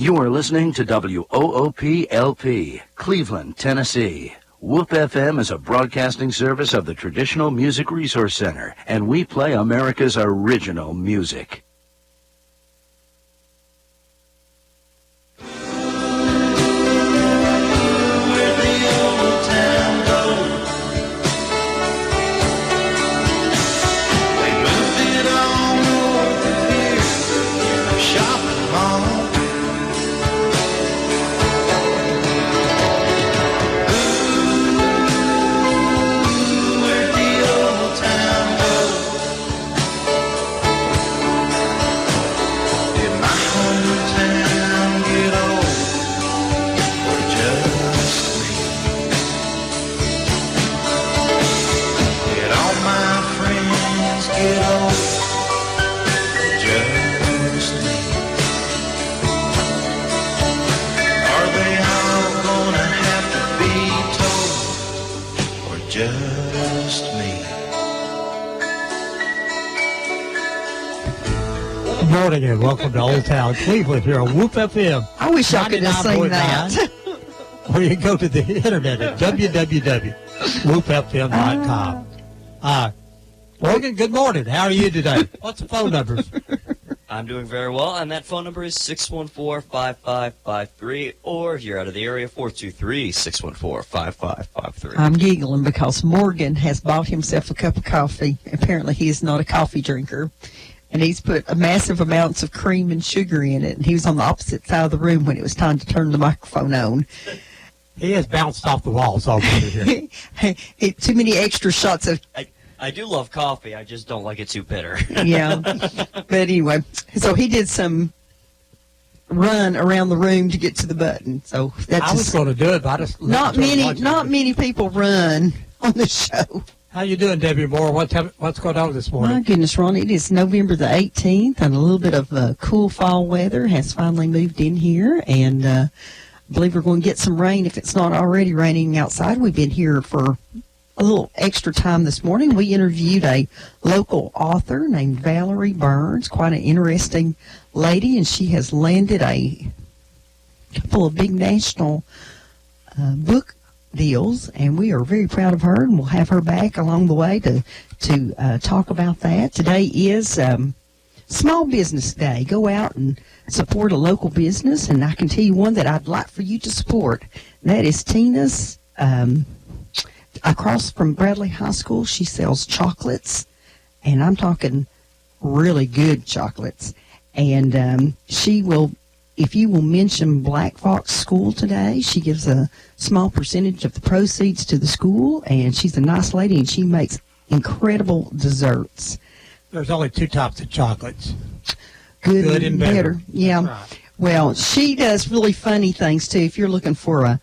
You are listening to WOOP-LP, Cleveland, Tennessee. WOOP FM is a broadcasting service of the Traditional Music Resource Center, and we play America's original music. Good morning and welcome to Old Town Cleveland here on WOOP FM. I wish I could have seen that. Or you can go to the internet at www.woopfm.com. Morgan, good morning. How are you today? What's the phone numbers? I'm doing very well, and that phone number is 614-5553, or if you're out of the area, 423-614-5553. I'm giggling because Morgan has bought himself a cup of coffee. Apparently he is not a coffee drinker. And he's put a massive amounts of cream and sugar in it. And he was on the opposite side of the room when it was time to turn the microphone on. He has bounced off the walls already here. Too many extra shots of... I do love coffee. I just don't like it too bitter. Yeah. But anyway, so he did some run around the room to get to the button. So that's I was going to do it, but I just... Not many people run on the show. How you doing, Debbie Moore? What's going on this morning? My goodness, Ron, it is November the 18th, and a little bit of cool fall weather has finally moved in here, and I believe we're going to get some rain if it's not already raining outside. We've been here for a little extra time this morning. We interviewed a local author named Valerie Burns, quite an interesting lady, and she has landed a couple of big national book deals, and we are very proud of her, and we'll have her back along the way to talk about that. Today is Small Business Day. Go out and support a local business, and I can tell you one that I'd like for you to support. That is Tina's across from Bradley High School. She sells chocolates, and I'm talking really good chocolates, and she will, if you will mention Black Fox School today, she gives a small percentage of the proceeds to the school, and she's a nice lady, and she makes incredible desserts. There's only two types of chocolates. Good and better. Yeah. Right. Well, she does really funny things, too. If you're looking for a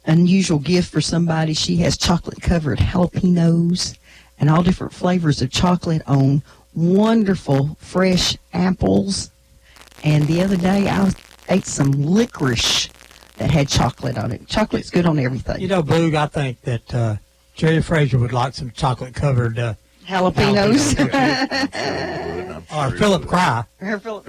unusual gift for somebody, she has chocolate-covered jalapenos and all different flavors of chocolate on wonderful fresh apples. And the other day, I ate some licorice that had chocolate on it. Chocolate's good on everything. You know, Boog, I think that Jerry Frazier would like some chocolate-covered jalapenos. Or Philip Cry. Philip's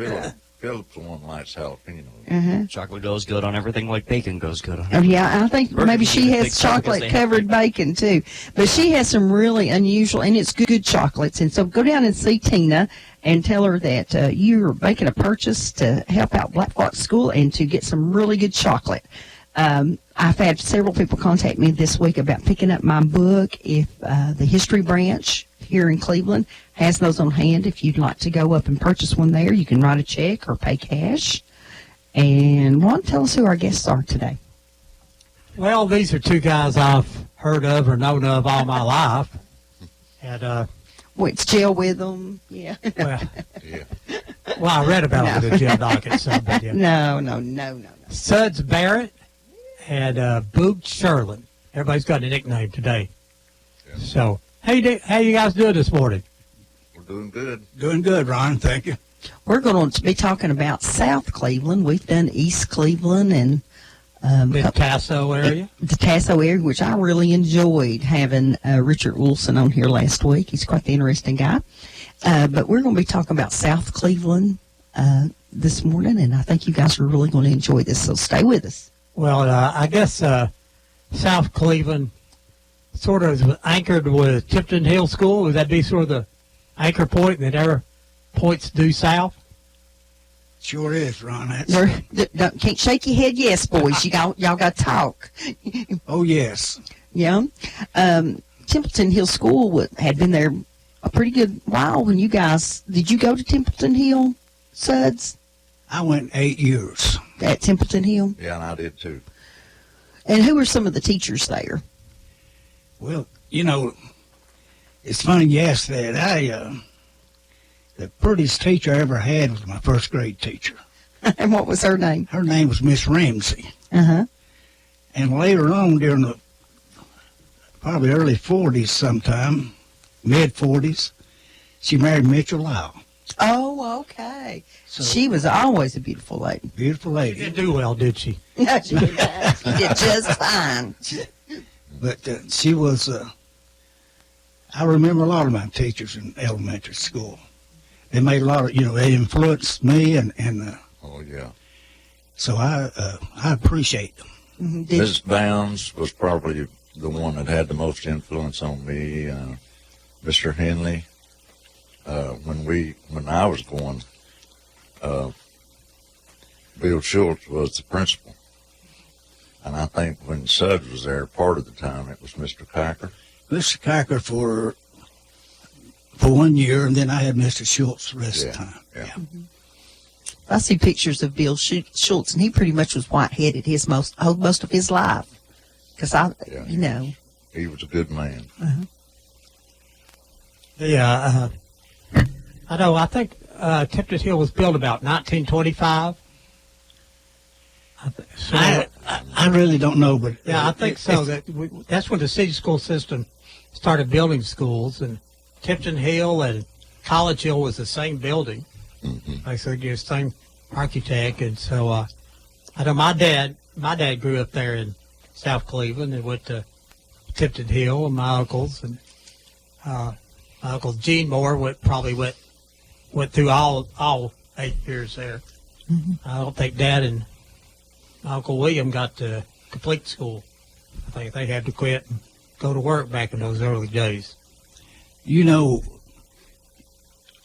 the one that likes jalapenos. Uh-huh. Chocolate goes good on everything like bacon goes good on Oh, everything. yeah, I think maybe she has chocolate-covered bacon, too. But she has some really unusual, and it's good chocolates. And so go down and see Tina and tell her that you're making a purchase to help out Black Fox School and to get some really good chocolate. I've had several people contact me this week about picking up my book. If the History Branch here in Cleveland has those on hand, if you'd like to go up and purchase one there, you can write a check or pay cash. And Ron, tell us who our guests are today. Well, these are two guys I've heard of or known of all my life. And Went to jail with them. Yeah. well, Yeah. well, I read about them in the jail docket. So, but, yeah. No. Suds Barrett and Boog Sherlin. Everybody's got a nickname today. Yeah. So, how you guys doing this morning? We're doing good. Doing good, Ron. Thank you. We're going to be talking about South Cleveland. We've done East Cleveland and The Tasso area? the Tasso area, which I really enjoyed having Richard Wilson on here last week. He's quite the interesting guy. But we're going to be talking about South Cleveland this morning, and I think you guys are really going to enjoy this, so stay with us. Well, I guess South Cleveland sort of anchored with Tipton Hill School. Would that be sort of the anchor point that ever points due south? Sure is, Ron. That's, Can't shake your head yes, boys. Y'all got to talk. oh, yes. Yeah. Templeton Hill School had been there a pretty good while when you guys, did you go to Templeton Hill, Suds? I went 8 years. At Templeton Hill? Yeah, and I did too. And who were some of the teachers there? Well, you know, it's funny you asked that. The prettiest teacher I ever had was my first grade teacher. And what was her name? Her name was Miss Ramsey. Uh-huh. And later on, during the probably early 40s sometime, mid-40s, she married Mitchell Lyle. Oh, okay. So, She was always a beautiful lady. beautiful She lady. didn't do well, did she? Yeah, she did. She did just fine. But she was, I remember a lot of my teachers in elementary school. They made a lot of, they influenced me, and Oh, yeah. so I appreciate them. Mhm. Mrs. Bounds was probably the one that had the most influence on me. Mr. Henley, when I was going, Bill Schultz was the principal. And I think when Suds was there, part of the time, it was Mr. Kiker. Mr. Kiker for 1 year, and then I had Mr. Schultz the rest of the time. Yeah. I see pictures of Bill Schultz, and he pretty much was white-headed most of his life. Because Yeah. He was a good man. Yeah, I know. I think Tipton Hill was built about 1925. I really don't know, but Yeah, I think so. That's when the city school system started building schools, and Tipton Hill and College Hill was the same building. Mm-hmm. Basically, the same architect, and so I know my dad grew up there in South Cleveland and went to Tipton Hill, and my uncles, and my uncle Gene Moore went through all 8 years there. Mhm. I don't think Dad and my Uncle William got to complete school. I think they had to quit and go to work back in those early days.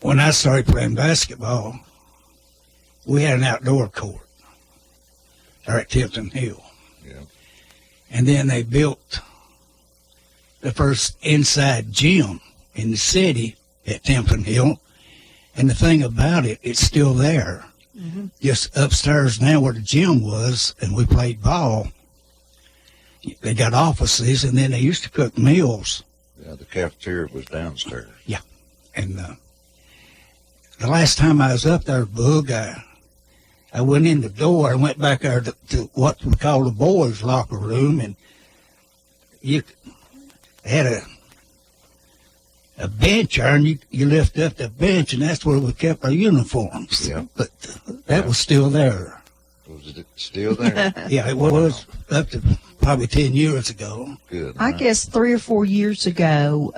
When I started playing basketball, we had an outdoor court there at Tipton Hill. Yeah. And then they built the first inside gym in the city at Tipton Hill. And the thing about it, it's still there. Mhm. Just upstairs now where the gym was, and we played ball. They got offices, and then they used to cook meals. Yeah, the cafeteria was downstairs. And the last time I was up there, Boog, I went in the door and went back there to what we call the boys' locker room, and they had a bench there, and you lift up the bench, and that's where we kept our uniforms. Yeah. But that was still there. Was it still there? Yeah, it was up to probably 10 years ago. Good. I guess 3 or 4 years ago,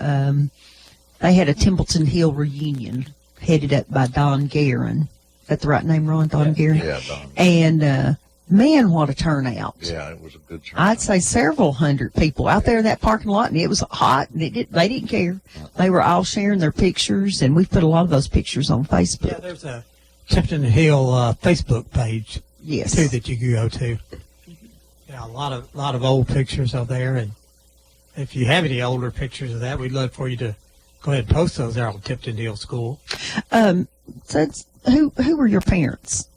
they had a Templeton Hill reunion headed up by Don Guerin. Is that the right name, Ron? Don Guerin? Yeah, Don. And man, what a turnout. Yeah, it was a good turn. I'd say several hundred people out there in that parking lot, and it was hot, and they didn't care. They were all sharing their pictures, and we put a lot of those pictures on Facebook. Yeah, there's a Tipton Hill Facebook page Yes. too that you can go to. Yeah, a lot of old pictures out there, and if you have any older pictures of that, we'd love for you to go ahead and post those there on Tipton Hill School. So who were your parents?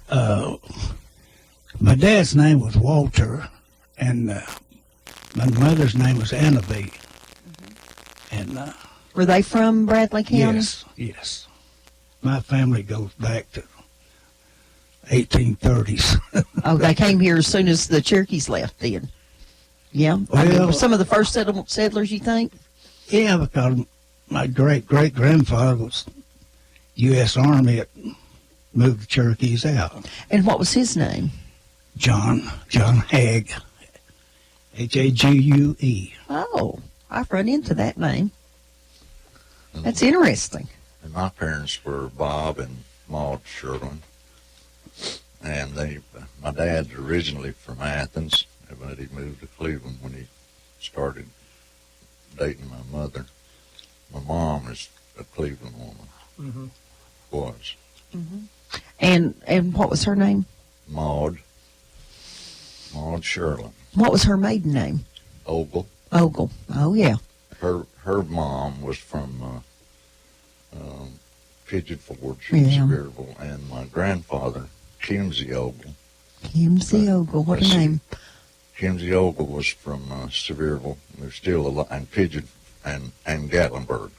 My dad's name was Walter, and my mother's name was Anna B. And Were they from Bradley County? yes. My family goes back to 1830s. Oh, they came here as soon as the Cherokees left then. Yeah? I mean, Well- were some of the first settlers, you think? Yeah, because my great-great-grandfather was U.S. Army that moved the Cherokees out. And what was his name? John Hagg, Hague. Oh, I've run into that name. That's interesting. And my parents were Bob and Maud Sherlin. And my dad's originally from Athens, but he moved to Cleveland when he started dating my mother. My mom is a Cleveland woman. Was. And what was her name? Maud Sherlin. What was her maiden name? Ogle. Ogle. Oh, yeah. Her mom was from Pigeon Forge, Yeah. Sevierville, and my grandfather, Kimsey Ogle. Kimsey Ogle. What let's a see. name. Kimsey Ogle was from Sevierville. They're still alive, and Pigeon and Gatlinburg.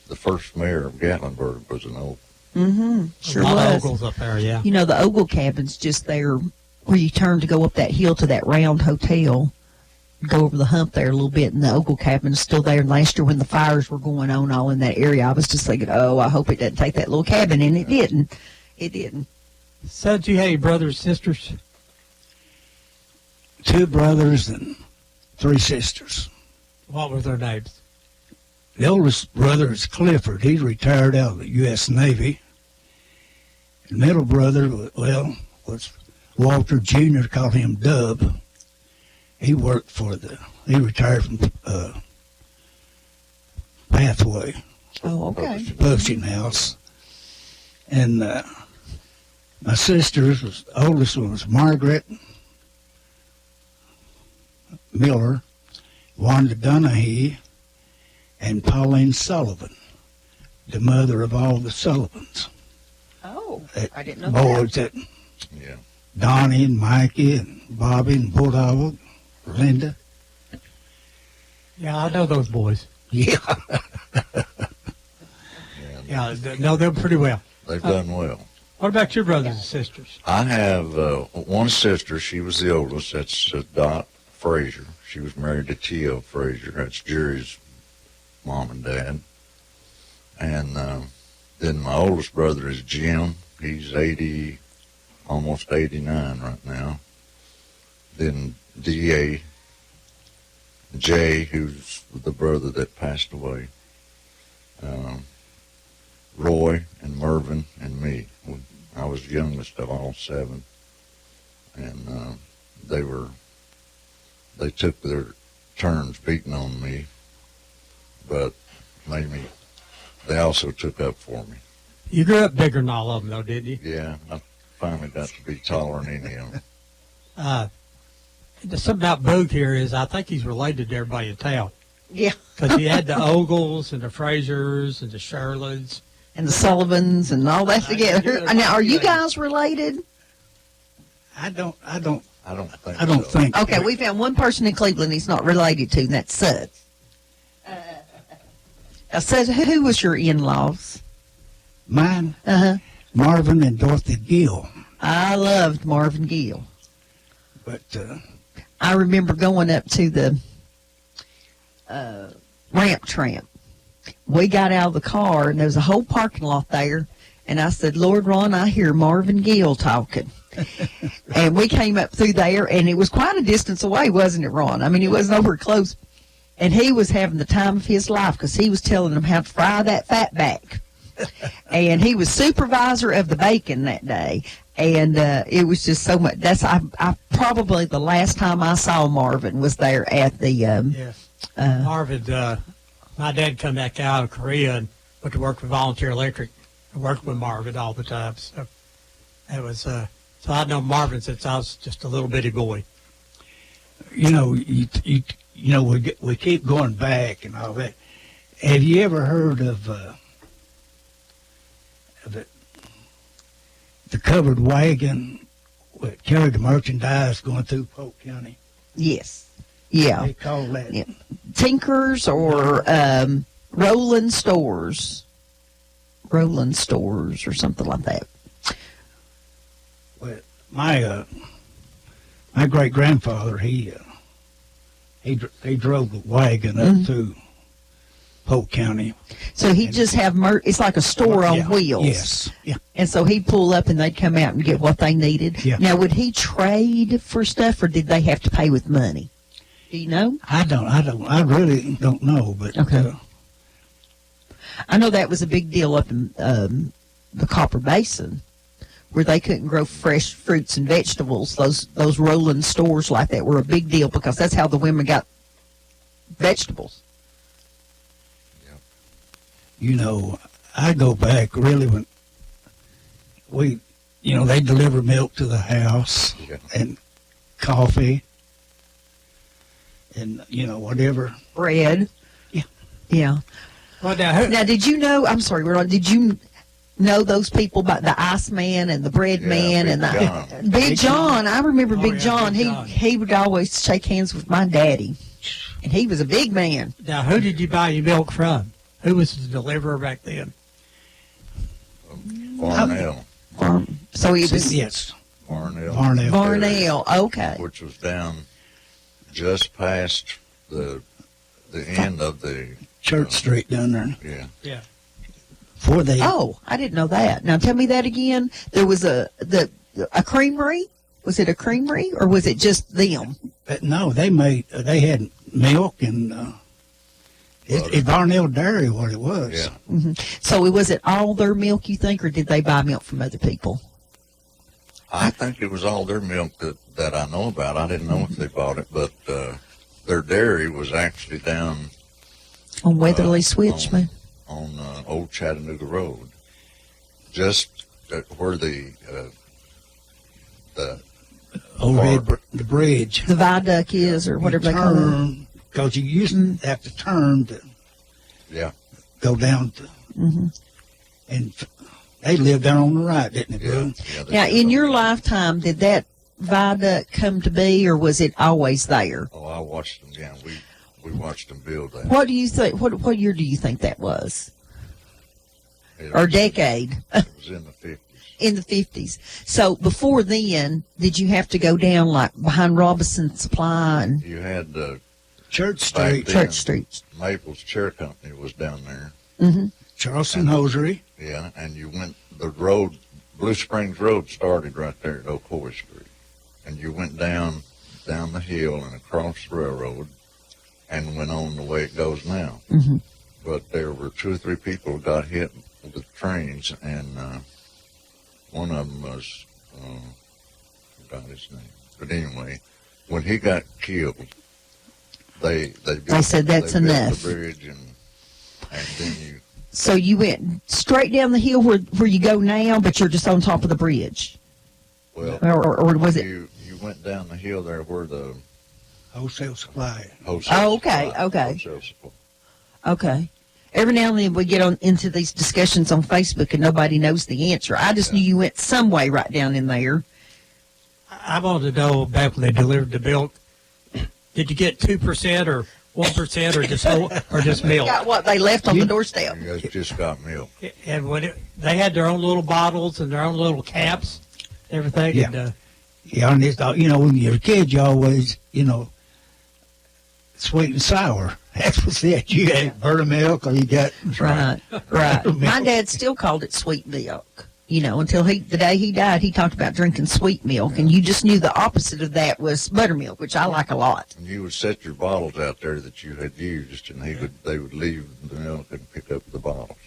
The first mayor of Gatlinburg was an Ogle. Sure a lot was. of Ogles up there, yeah. You know, the Ogle cabin's just there where you turn to go up that hill to that round hotel. Go over the hump there a little bit, and the Ogle cabin's still there. And last year when the fires were going on all in that area, I was just thinking, oh, I hope it doesn't take that little cabin. And it didn't. It didn't. Suds, you have any brothers, sisters? 2 brothers and 3 sisters. What were their names? The oldest brother is Clifford. He's retired out of the U.S. Navy. The middle brother, was Walter Jr., called him Dub. He worked he retired from Pathway Oh, okay. Publishing House. And my sisters, the oldest one was Margaret Miller, Wanda Donahue, and Pauline Sullivan, the mother of all the Sullivans. Oh, That I didn't know boys that Yeah. Donnie and Mikey and Bobby and Bulldog, Linda. Yeah, I know those boys. Yeah. Yeah, know them pretty well. They've done well. What about your brothers and sisters? I have one sister. She was the oldest. That's Dot Frazier. She was married to T.O. Frazier. That's Jerry's mom and dad. And then my oldest brother is Jim. He's 80, almost 89 right now. Then D.A. Jay, who's the brother that passed away. Roy and Mervyn and me. I was the youngest of all 7. And they took their turns beating on me, but they also took up for me. You grew up bigger than all of them, though, didn't you? Yeah, I finally got to be taller than any of them. There's something about Boog here is I think he's related to everybody in town. Yeah. Because he had the Ogles and the Frasers and the Sherlins. And the Sullivans and all that together. Yeah. Now, are you guys related? I don't I don't think. I don't so. think. Okay, we found one person in Cleveland he's not related to, and that's Suds. Suds, who was your in-laws? Mine, Uh-huh. Marvin and Dorothy Gill. I loved Marvin Gill. But I remember going up to the ramp tramp. We got out of the car, and there was a whole parking lot there. And I said, Lord, Ron, I hear Marvin Gill talking. And we came up through there, and it was quite a distance away, wasn't it, Ron? I mean, it wasn't over close. And he was having the time of his life because he was telling them how to fry that fat back. And he was supervisor of the bacon that day. And it was just so much. I probably the last time I saw Marvin was there at the. Yes. Marvin, my dad come back out of Korea and went to work for Volunteer Electric. I worked with Marvin all the time. So that was so I've known Marvin since I was just a little bitty boy. you know, we keep going back and all that. Have you ever heard of the covered wagon that carried the merchandise going through Polk County? Yes. Yeah. They call that. Yeah. Tinkers or Roland Stores. Roland Stores or something like that. Well, my great grandfather, he drove the wagon up through Polk County. So he'd just have it's like a store on wheels. Yes. Yeah. And so he'd pull up and they'd come out and get what they needed. Yeah. Now, would he trade for stuff or did they have to pay with money? Do you know? I really don't know, but Okay. I know that was a big deal up in the Copper Basin, where they couldn't grow fresh fruits and vegetables. Those rolling stores like that were a big deal because that's how the women got vegetables. You know, I go back really when they deliver milk to the house Yeah. and coffee and, whatever. Bread. Yeah. Yeah. Well, now, Did you know, I'm sorry, Ronald, did you know those people about the Ice Man and the Bread Yeah, Man Big and the John. Big John? I remember Oh, Big yeah, John. Big John. He would always shake hands with my daddy. And he was a big man. now, who did you buy your milk from? Who was the deliverer back then? Varnell. So he was Yes. Varnell. Varnell. Varnell. Okay. Which was down just past the end of the Church Street down there. yeah. Yeah. Before they, Oh, I didn't know that. Now tell me that again. There was a creamery. Was it a creamery or was it just them? no, they had milk and it's Varnell Dairy what it was. Yeah. So was it all their milk, you think, or did they buy milk from other people? I think it was all their milk that I know about. I didn't know if they bought it, but their dairy was actually down On Weatherly Switch, man. on Old Chattanooga Road, just at where the Overhead the bridge. The viaduct is, or whatever they call it. Because you used to have to turn to yeah. go down to, and they lived down on the right, didn't they, Yeah. Boog? Yeah, they Now, did. in your lifetime, did that viaduct come to be, or was it always there? Oh, I watched them. Yeah, we watched them build that. What do you think? What year do you think that was, It or was- decade? It was in the 50s. In the 50s. So before then, did you have to go down like behind Robinson Supply and You had Church Back Street, then. Church Street? Maples Chair Company was down there. Charleston Hosiery. Yeah, and you went the road. Blue Springs Road started right there at Ocoee Street, and you went down the hill and across the railroad, and went on the way it goes now. Mhm. But there were 2 or 3 people who got hit with trains, and one of them was forgot his name. But anyway, when he got killed, they built, said, "That's they built enough." the bridge, and then you. So you went straight down the hill where you go now, but you're just on top of the bridge, Well, or was it? you went down the hill there where the Wholesale Supply. wholesale Oh, okay, supply- okay. wholesale supply. Okay. Every now and then we get into these discussions on Facebook and nobody knows the answer. I just knew you went some way right down in there. I wanted to know back when they delivered the milk, did you get 2% or 1% or just milk? Got what they left on the doorstep. You guys just got milk. And when they had their own little bottles and their own little caps, everything. Yeah. And, Yeah, and it's, when you're a kid, you always, sweet and sour. That's what's it. You got buttermilk or you got Right, right. Milk. My dad still called it sweet milk. Until the day he died, he talked about drinking sweet milk, and you just knew the opposite of that was buttermilk, which I like a lot. And you would set your bottles out there that you had used, and they would leave the milk and pick up the bottles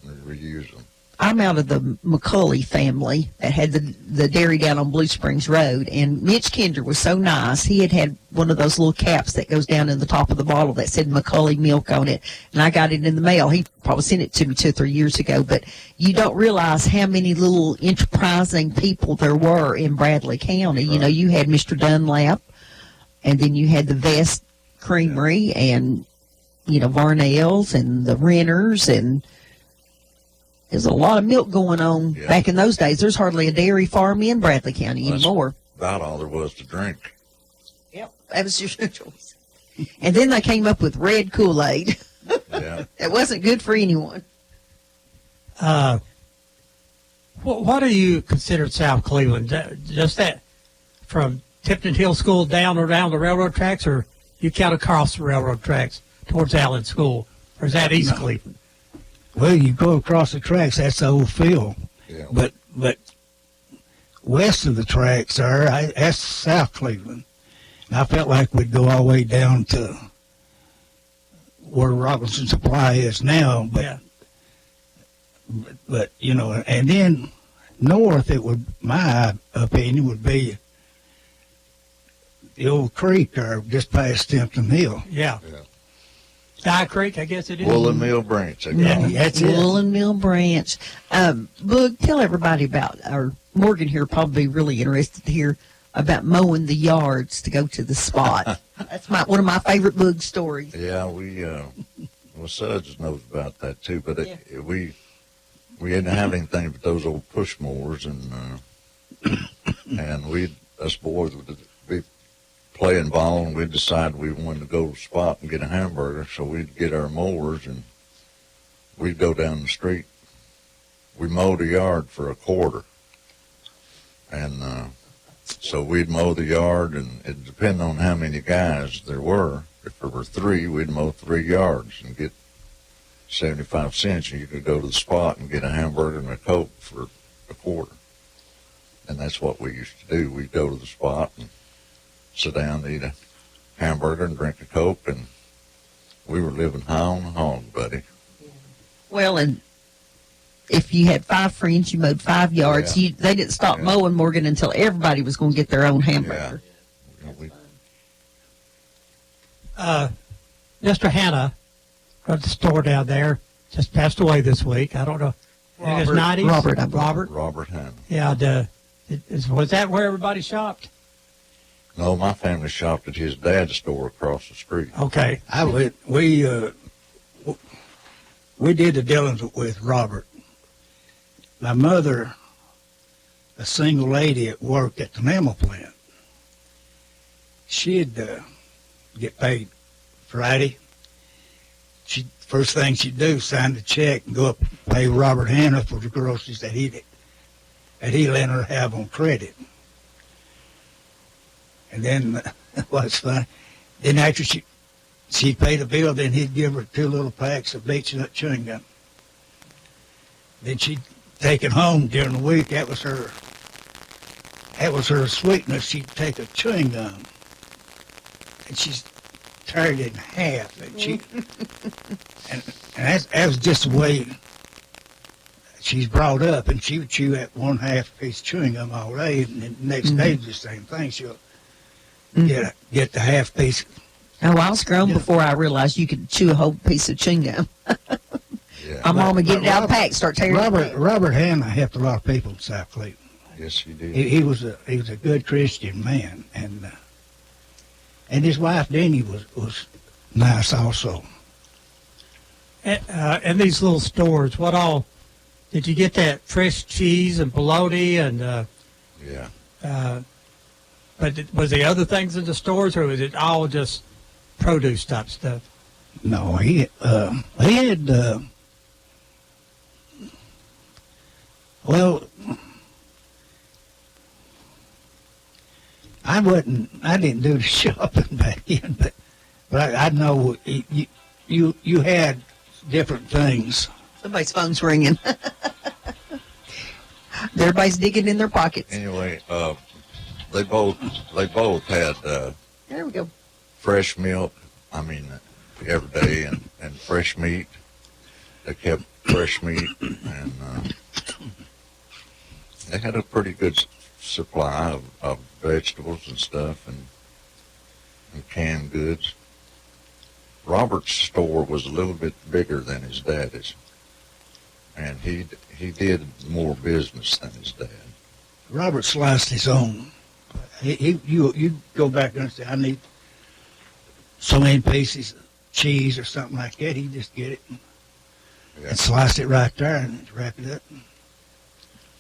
and reuse them. I'm out of the McCulley family that had the dairy down on Blue Springs Road, and Mitch Kinder was so nice. He had one of those little caps that goes down in the top of the bottle that said McCulley milk on it, and I got it in the mail. He probably sent it to me 2 or 3 years ago, but you don't realize how many little enterprising people there were in Bradley County. Right. You had Mr. Dunlap, and then you had the Vest Creamery, and, Varnell's and the Renters, and there's a lot of milk going on Yeah. back in those days. There's hardly a dairy farm in Bradley County Well, that's- anymore. About all there was to drink. Yep, that was your choice. And then they came up with red Kool-Aid. Yeah. That wasn't good for anyone. what do you consider South Cleveland? Just that from Tipton Hill School down around the railroad tracks, or you count across the railroad tracks towards Allen School, or is that East No. Cleveland? Well, you go across the tracks, that's the old field. Yeah. But west of the tracks that's South Cleveland. And I felt like we'd go all the way down to where Robinson Supply is now. But Yeah. But you know, and then north, it would, my opinion would be the old creek or just past Stimpton Hill. Yeah. Yeah. Dye Creek, I guess it is. Woolen Mill Branch. Yeah, that's it. Woolen Mill Branch. Boog, tell everybody about, or Morgan here probably really interested to hear about mowing the yards to go to the spot. That's one of my favorite Boog stories. Yeah, well, Suds knows about that too, but we didn't have anything but those old push mowers, and us boys would be playing ball, and we'd decide we wanted to go to the spot and get a hamburger, so we'd get our mowers and we'd go down the street. We mowed a yard for a quarter, and so we'd mow the yard, and it depended on how many guys there were. If there were 3, we'd mow 3 yards and get 75 cents, and you could go to the spot and get a hamburger and a Coke for a quarter. And that's what we used to do. We'd go to the spot and sit down, eat a hamburger and drink a Coke, and we were living high on the hog, buddy. Well, and if you had 5 friends, you mowed 5 yards. Yeah. They didn't stop mowing, Morgan, until everybody was going to get their own hamburger. Mr. Hanna at the store down there just passed away this week. I don't know. I think it's 90s. Robert, I believe. Robert Hanna. Yeah. Was that where everybody shopped? No, my family shopped at his dad's store across the street. Okay. We did the dealings with Robert. My mother, a single lady at work at the enamel plant, she'd get paid Friday. First thing she'd do, sign the check and go up and pay Robert Hanna for the groceries that he let her have on credit. And then, what's funny, then after she'd pay the bill, then he'd give her 2 little packs of Beach Nut chewing gum. Then she'd take it home during the week. That was her sweetness. She'd take a chewing gum, and she's tear it in half. And that was just the way she's brought up, and she would chew that 1/2 piece of chewing gum all day, and then the next day the same thing. She'll get the half piece. Oh, I was grown before I realized you could chew a whole piece of chewing gum. My mom would get it out of the pack, start tearing it. Robert Hanna helped a lot of people in South Cleveland. Yes, he did. He was a good Christian man, and his wife Denny was nice also. And these little stores, what all did you get? That fresh cheese and bologna and but was there other things in the stores, or was it all just produce type stuff? No, he had well, I didn't do the shopping back then, but I know you had different things. Somebody's phone's ringing. Everybody's digging in their pockets. Anyway, they both had There we go. fresh milk, every day, and fresh meat. They kept fresh meat, and they had a pretty good supply of vegetables and stuff, and canned goods. Robert's store was a little bit bigger than his daddy's, and he did more business than his dad. Robert sliced his own. You go back there and say, I need so many pieces of cheese or something like that. He'd just get it and slice it right there and wrap it up.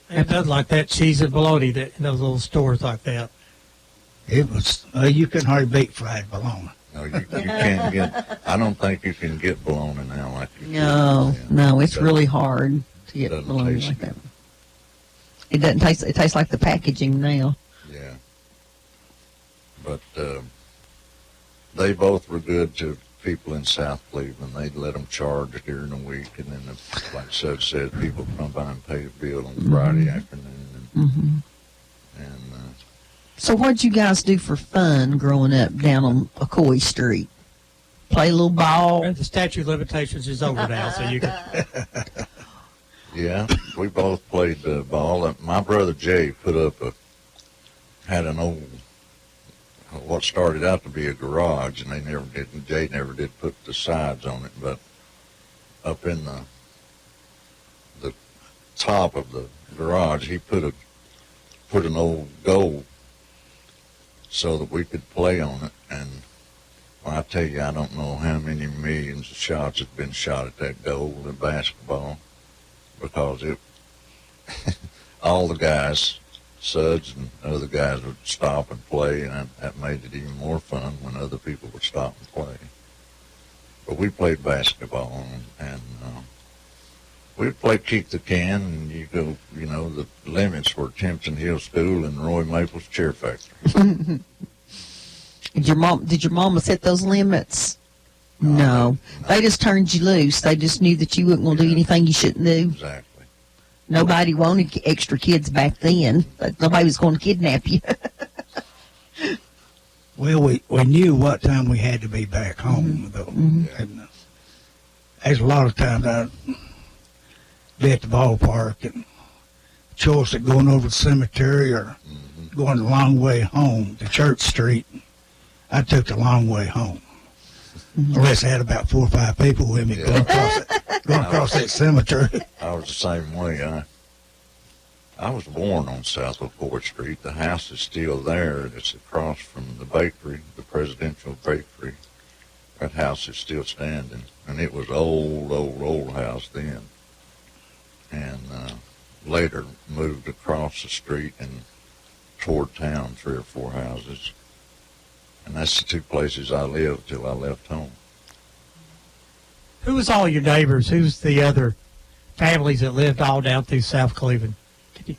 It does like that cheese and bologna that in those little stores like that. It was you couldn't hardly beat fried bologna. No, you can't get. I don't think you can get bologna now like you No, could. no, it's really hard to get Doesn't bologna taste like good. that. It doesn't taste. It tastes like the packaging now. Yeah. But they both were good to people in South Cleveland. They'd let them charge during the week, and then, like Sud said, people come by and pay the bill on Friday afternoon. And So what'd you guys do for fun growing up down on McCoy Street? Play a little ball? And the statute of limitations is over now, so you can. Yeah, we both played ball. My brother Jay had an old, what started out to be a garage, and Jay never did put the sides on it, but up in the top of the garage, he put an old goal so that we could play on it. And I tell you, I don't know how many millions of shots have been shot at that goal in basketball, because all the guys, Suds and other guys, would stop and play, and that made it even more fun when other people would stop and play. But we played basketball, and we would play kick the can, and the limits were Timpson Hill School and Roy Maple's Chair Factory. Did your mama set those limits? No. They just turned you loose. They just knew that you weren't going to do anything you shouldn't do. Exactly. Nobody wanted extra kids back then. Nobody was going to kidnap you. Well, we knew what time we had to be back home, though. Mm-hmm. And, there's a lot of times I'd be at the ballpark and choice of going over the cemetery or going the long way home to Church Street. I took the long way home. Unless I had about 4 or 5 people with me going across that cemetery. I was the same way. I was born on South of 4th Street. The house is still there. It's across from the bakery, the Presidential Bakery. That house is still standing, and it was old house then. And later moved across the street and toward town 3 or 4 houses. And that's the 2 places I lived till I left home. Who was all your neighbors? Who's the other families that lived all down through South Cleveland? Did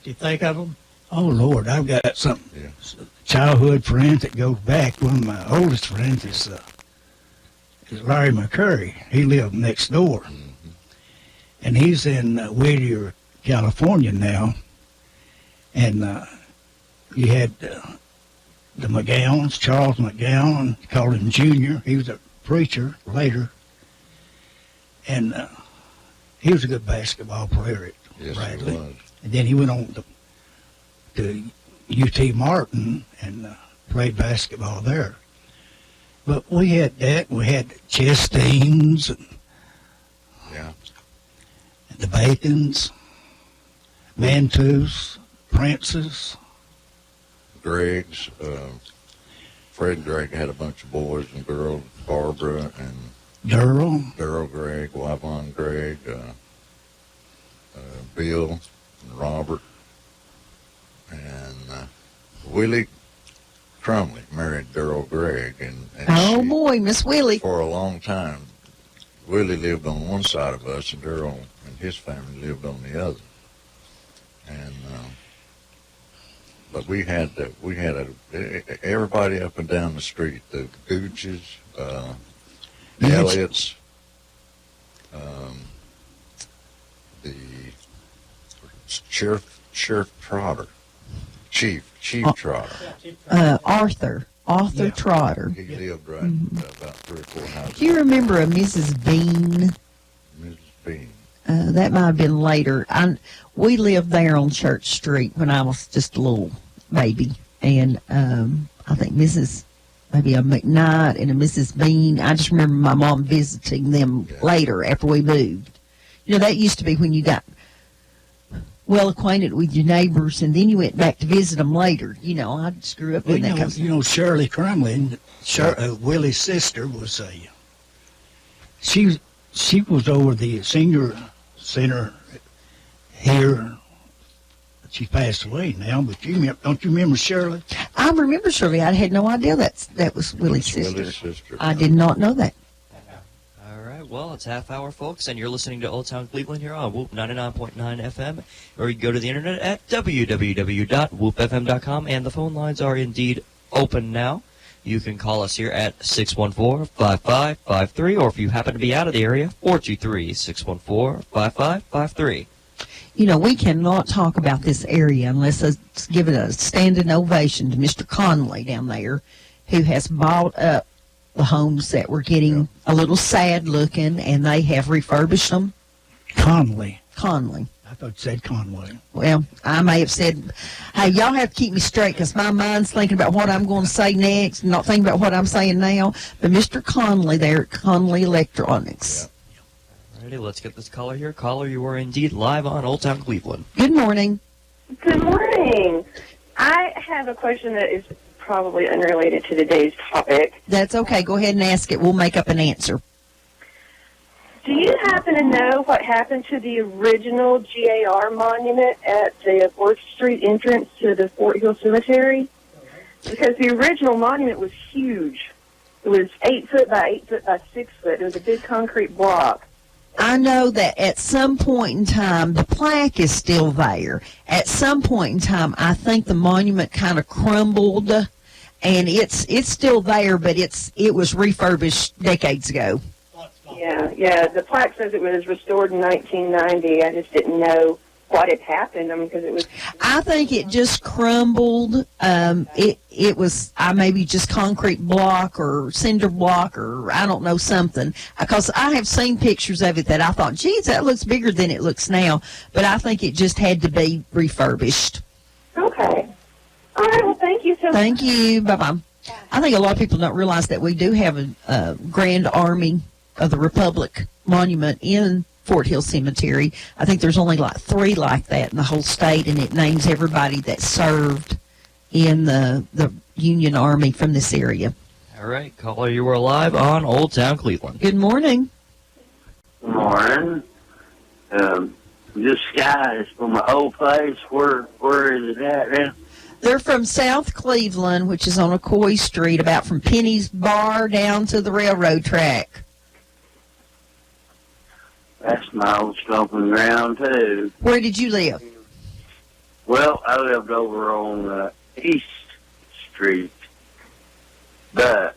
you think of them? Oh, Lord, I've got some Yeah. childhood friends that goes back. One of my oldest friends is Larry McCurry. He lived next door. And he's in Whittier, California now. And you had the McGowans, Charles McGowan, called him Junior. He was a preacher later. And he was a good basketball player at Yes, Bradley. he was. And then he went on to UT Martin and played basketball there. But we had that. We had Chesteens and Yeah. the Bacons, Mantus, Princes. Greg's, Fred Gregg had a bunch of boys and girls, Barbara and Durrell. Gregg, Wyvon Gregg, Bill and Robert, and Willie Crumley married Darrell Gregg, and Oh, she- boy, Miss Willie. for a long time, Willie lived on one side of us, and Darrell and his family lived on the other. And but we had everybody up and down the street, the Gooches, the Elliots, the Sheriff Trotter, Chief Trotter. Arthur Yeah. Trotter. He lived right about 3 or 4 houses. Do you remember a Mrs. Bean? Mrs. Bean. That might have been later. We lived there on Church Street when I was just a little baby. And I think maybe a McKnight and a Mrs. Bean. I just remember my mom visiting them later after we moved. That used to be when you got well acquainted with your neighbors, and then you went back to visit them later. I just grew up Well, in that kind of Shirley Crumley, Willie's sister, was she was over the senior center here. She passed away now, but don't you remember Shirley? I remember Shirley. I had no idea that was Willie's That's sister. Willie's sister. I did not know that. All right, well, it's half hour, folks, and you're listening to Old Town Cleveland here on Whoop 99.9 FM, or you can go to the internet at www.whoopfm.com, and the phone lines are indeed open now. You can call us here at 614-5553, or if you happen to be out of the area, 423-614-5553. We cannot talk about this area unless it's given a standing ovation to Mr. Conley down there, who has bought up the homes that were getting a little sad looking, and they have refurbished them. Conley. Conley. I thought you said Conway. Well, I may have said, hey, y'all have to keep me straight because my mind's thinking about what I'm going to say next and not thinking about what I'm saying now. But Mr. Conley there at Conley Electronics. Alrighty, let's get this caller here. Caller, you are indeed live on Old Town Cleveland. Good morning. Good morning. I have a question that is probably unrelated to today's topic. That's okay. Go ahead and ask it. We'll make up an answer. Do you happen to know what happened to the original GAR monument at the 4th Street entrance to the Fort Hill Cemetery? Because the original monument was huge. It was 8 foot by 8 foot by 6 foot. It was a big concrete block. I know that at some point in time, the plaque is still there. At some point in time, I think the monument kind of crumbled, and it's still there, but it was refurbished decades ago. Yeah. The plaque says it was restored in 1990. I just didn't know what had happened. I mean, because it was. I think it just crumbled. It was maybe just concrete block or cinder block or I don't know something. Because I have seen pictures of it that I thought, geez, that looks bigger than it looks now. But I think it just had to be refurbished. Okay. All right. Well, thank you so much. Thank you. Bye-bye. I think a lot of people don't realize that we do have a Grand Army of the Republic monument in Fort Hill Cemetery. I think there's only like 3 like that in the whole state, and it names everybody that served in the Union Army from this area. All right, caller, you are live on Old Town Cleveland. Good morning. Good morning. This guy is from my old place. Where is it at then? They're from South Cleveland, which is on Ocoee Street, about from Penny's Bar down to the railroad track. That's my old stomping ground, too. Where did you live? Well, I lived over on East Street, but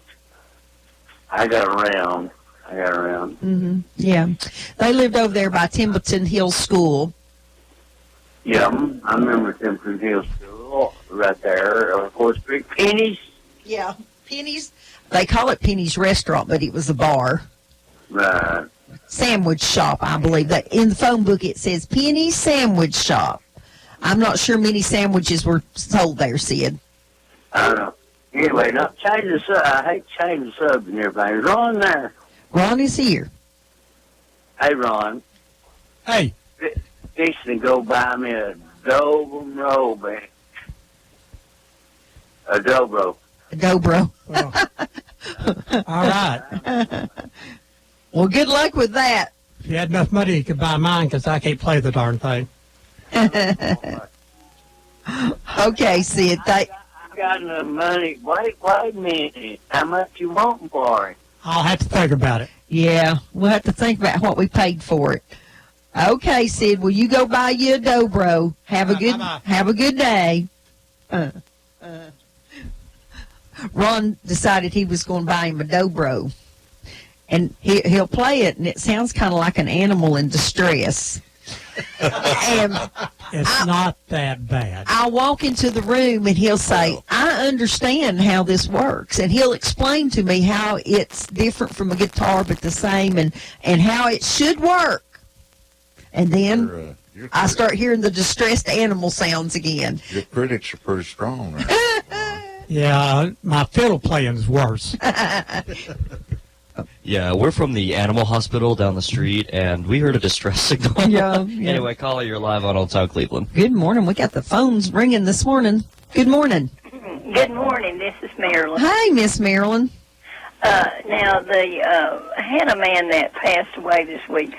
I got around. Mm-hmm. Yeah. They lived over there by Templeton Hill School. Yeah, I remember Templeton Hill School right there, of course, Big Penny's. Yeah, Penny's. They call it Penny's Restaurant, but it was a bar. Right. Sandwich shop, I believe. That in the phone book it says Penny's Sandwich Shop. I'm not sure many sandwiches were sold there, Sid. I don't know. Anyway, not change the sub. I hate to change the subs and everything. Is Ron there? Ron is here. Hey, Ron. Hey. Fixing to go buy me a Dobro bench. A Dobro. Dobro. Oh. All right. Well, good luck with that. If you had enough money, you could buy mine because I can't play the darn thing. Okay, Sid. I got enough money. Wait a minute. How much you wanting for it? I'll have to think about it. Yeah, we'll have to think about what we paid for it. Okay, Sid. Well, you go buy you a Dobro. Have a good day. Ron decided he was going to buy him a Dobro. And he'll play it, and it sounds kind of like an animal in distress. And It's not that bad. I'll walk into the room, and he'll say, I understand how this works. And he'll explain to me how it's different from a guitar, but the same, and how it should work. And then I start hearing the distressed animal sounds again. Your critics are pretty strong there. Yeah, my fiddle playing's worse. Yeah, we're from the animal hospital down the street, and we heard a distress signal. Yeah. Anyway, caller, you're live on Old Town Cleveland. Good morning. We got the phones ringing this morning. Good morning. Good morning. This is Marilyn. Hi, Miss Marilyn. Now, the Hannah man that passed away this week,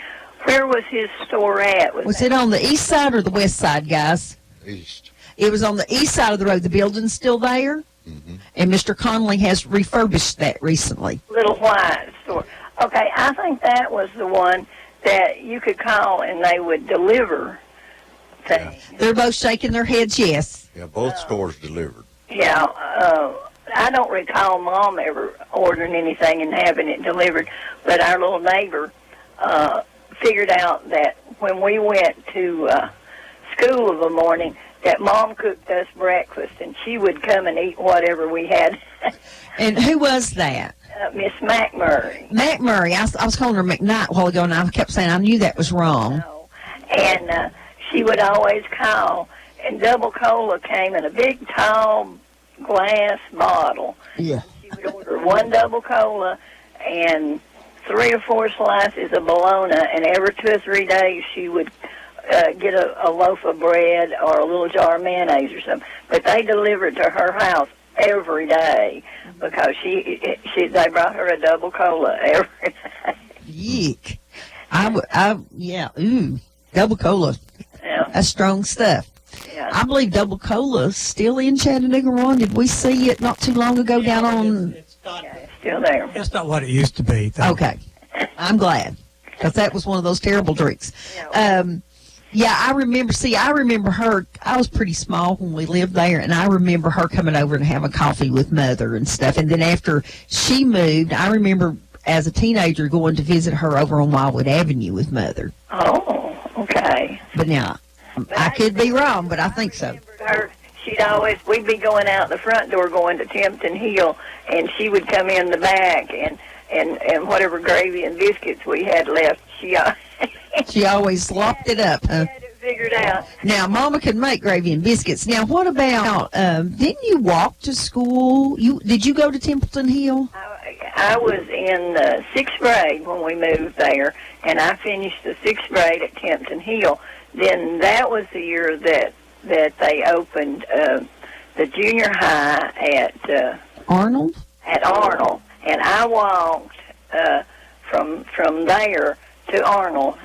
where was his store at? Was it on the east side or the west side, guys? East. It was on the east side of the road. The building's still there? Mm-hmm. And Mr. Conley has refurbished that recently. Little White store. Okay, I think that was the one that you could call and they would deliver things. They're both shaking their heads yes. Yeah, both stores delivered. Yeah, I don't recall Mom ever ordering anything and having it delivered, but our little neighbor figured out that when we went to school of a morning, that Mom cooked us breakfast, and she would come and eat whatever we had. And who was that? Miss McMurray. McMurray. I was calling her McKnight a while ago, and I kept saying I knew that was wrong. No. And she would always call, and double cola came in a big, tall glass bottle. Yeah. She would order one double cola and 3 or 4 slices of bologna, and every 2 or 3 days she would get a loaf of bread or a little jar of mayonnaise or something. But they delivered to her house every day because they brought her a double cola every day. Yeek. Double cola. Yeah. That's strong stuff. Yeah. I believe double cola's still in Chattanooga, Ron. Did we see it not too long ago down on... It's still there. It's not what it used to be, though. Okay. I'm glad, because that was one of those terrible drinks. Yeah. I remember her. I was pretty small when we lived there, and I remember her coming over and having coffee with Mother and stuff. And then after she moved, I remember as a teenager going to visit her over on Wildwood Avenue with Mother. Oh, okay. But now, I could be wrong, but I think so. We'd be going out the front door going to Tempton Hill, and she would come in the back, and whatever gravy and biscuits we had left, she always slopped it up, huh? had it figured out. Now, Mama can make gravy and biscuits. Now, what about, didn't you walk to school? Did you go to Templeton Hill? I was in the 6th grade when we moved there, and I finished the 6th grade at Tempton Hill. Then that was the year that they opened the junior high at Arnold? At Arnold, and I walked from there to Arnold.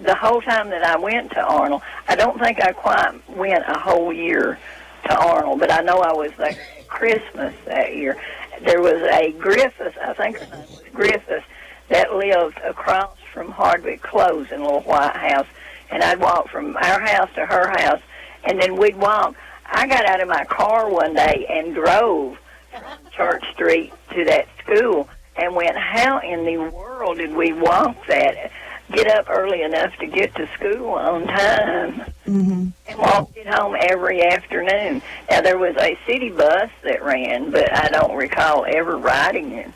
The whole time that I went to Arnold, I don't think I quite went a whole year to Arnold, but I know I was there at Christmas that year. There was a Griffith, I think her name was Griffith, that lived across from Hardwick Close in a little white house, and I'd walk from our house to her house, and then we'd walk. I got out of my car one day and drove from Church Street to that school and went, how in the world did we walk that? Get up early enough to get to school on time. Mm-hmm. And walked it home every afternoon. Now, there was a city bus that ran, but I don't recall ever riding it.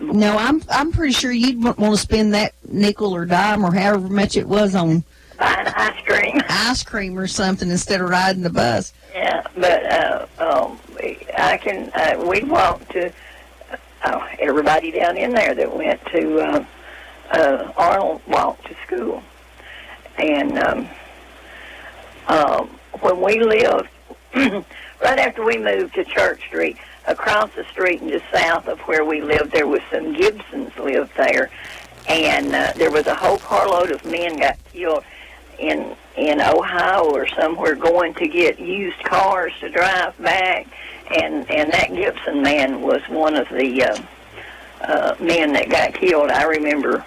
No, I'm pretty sure you'd want to spend that nickel or dime or however much it was on buying ice cream or something instead of riding the bus. Yeah, but we walked to everybody down in there that went to Arnold walked to school, and when we lived right after we moved to Church Street, across the street and just south of where we lived, there was some Gibsons lived there, and there was a whole carload of men got killed in Ohio or somewhere going to get used cars to drive back, and that Gibson man was one of the men that got killed. I remember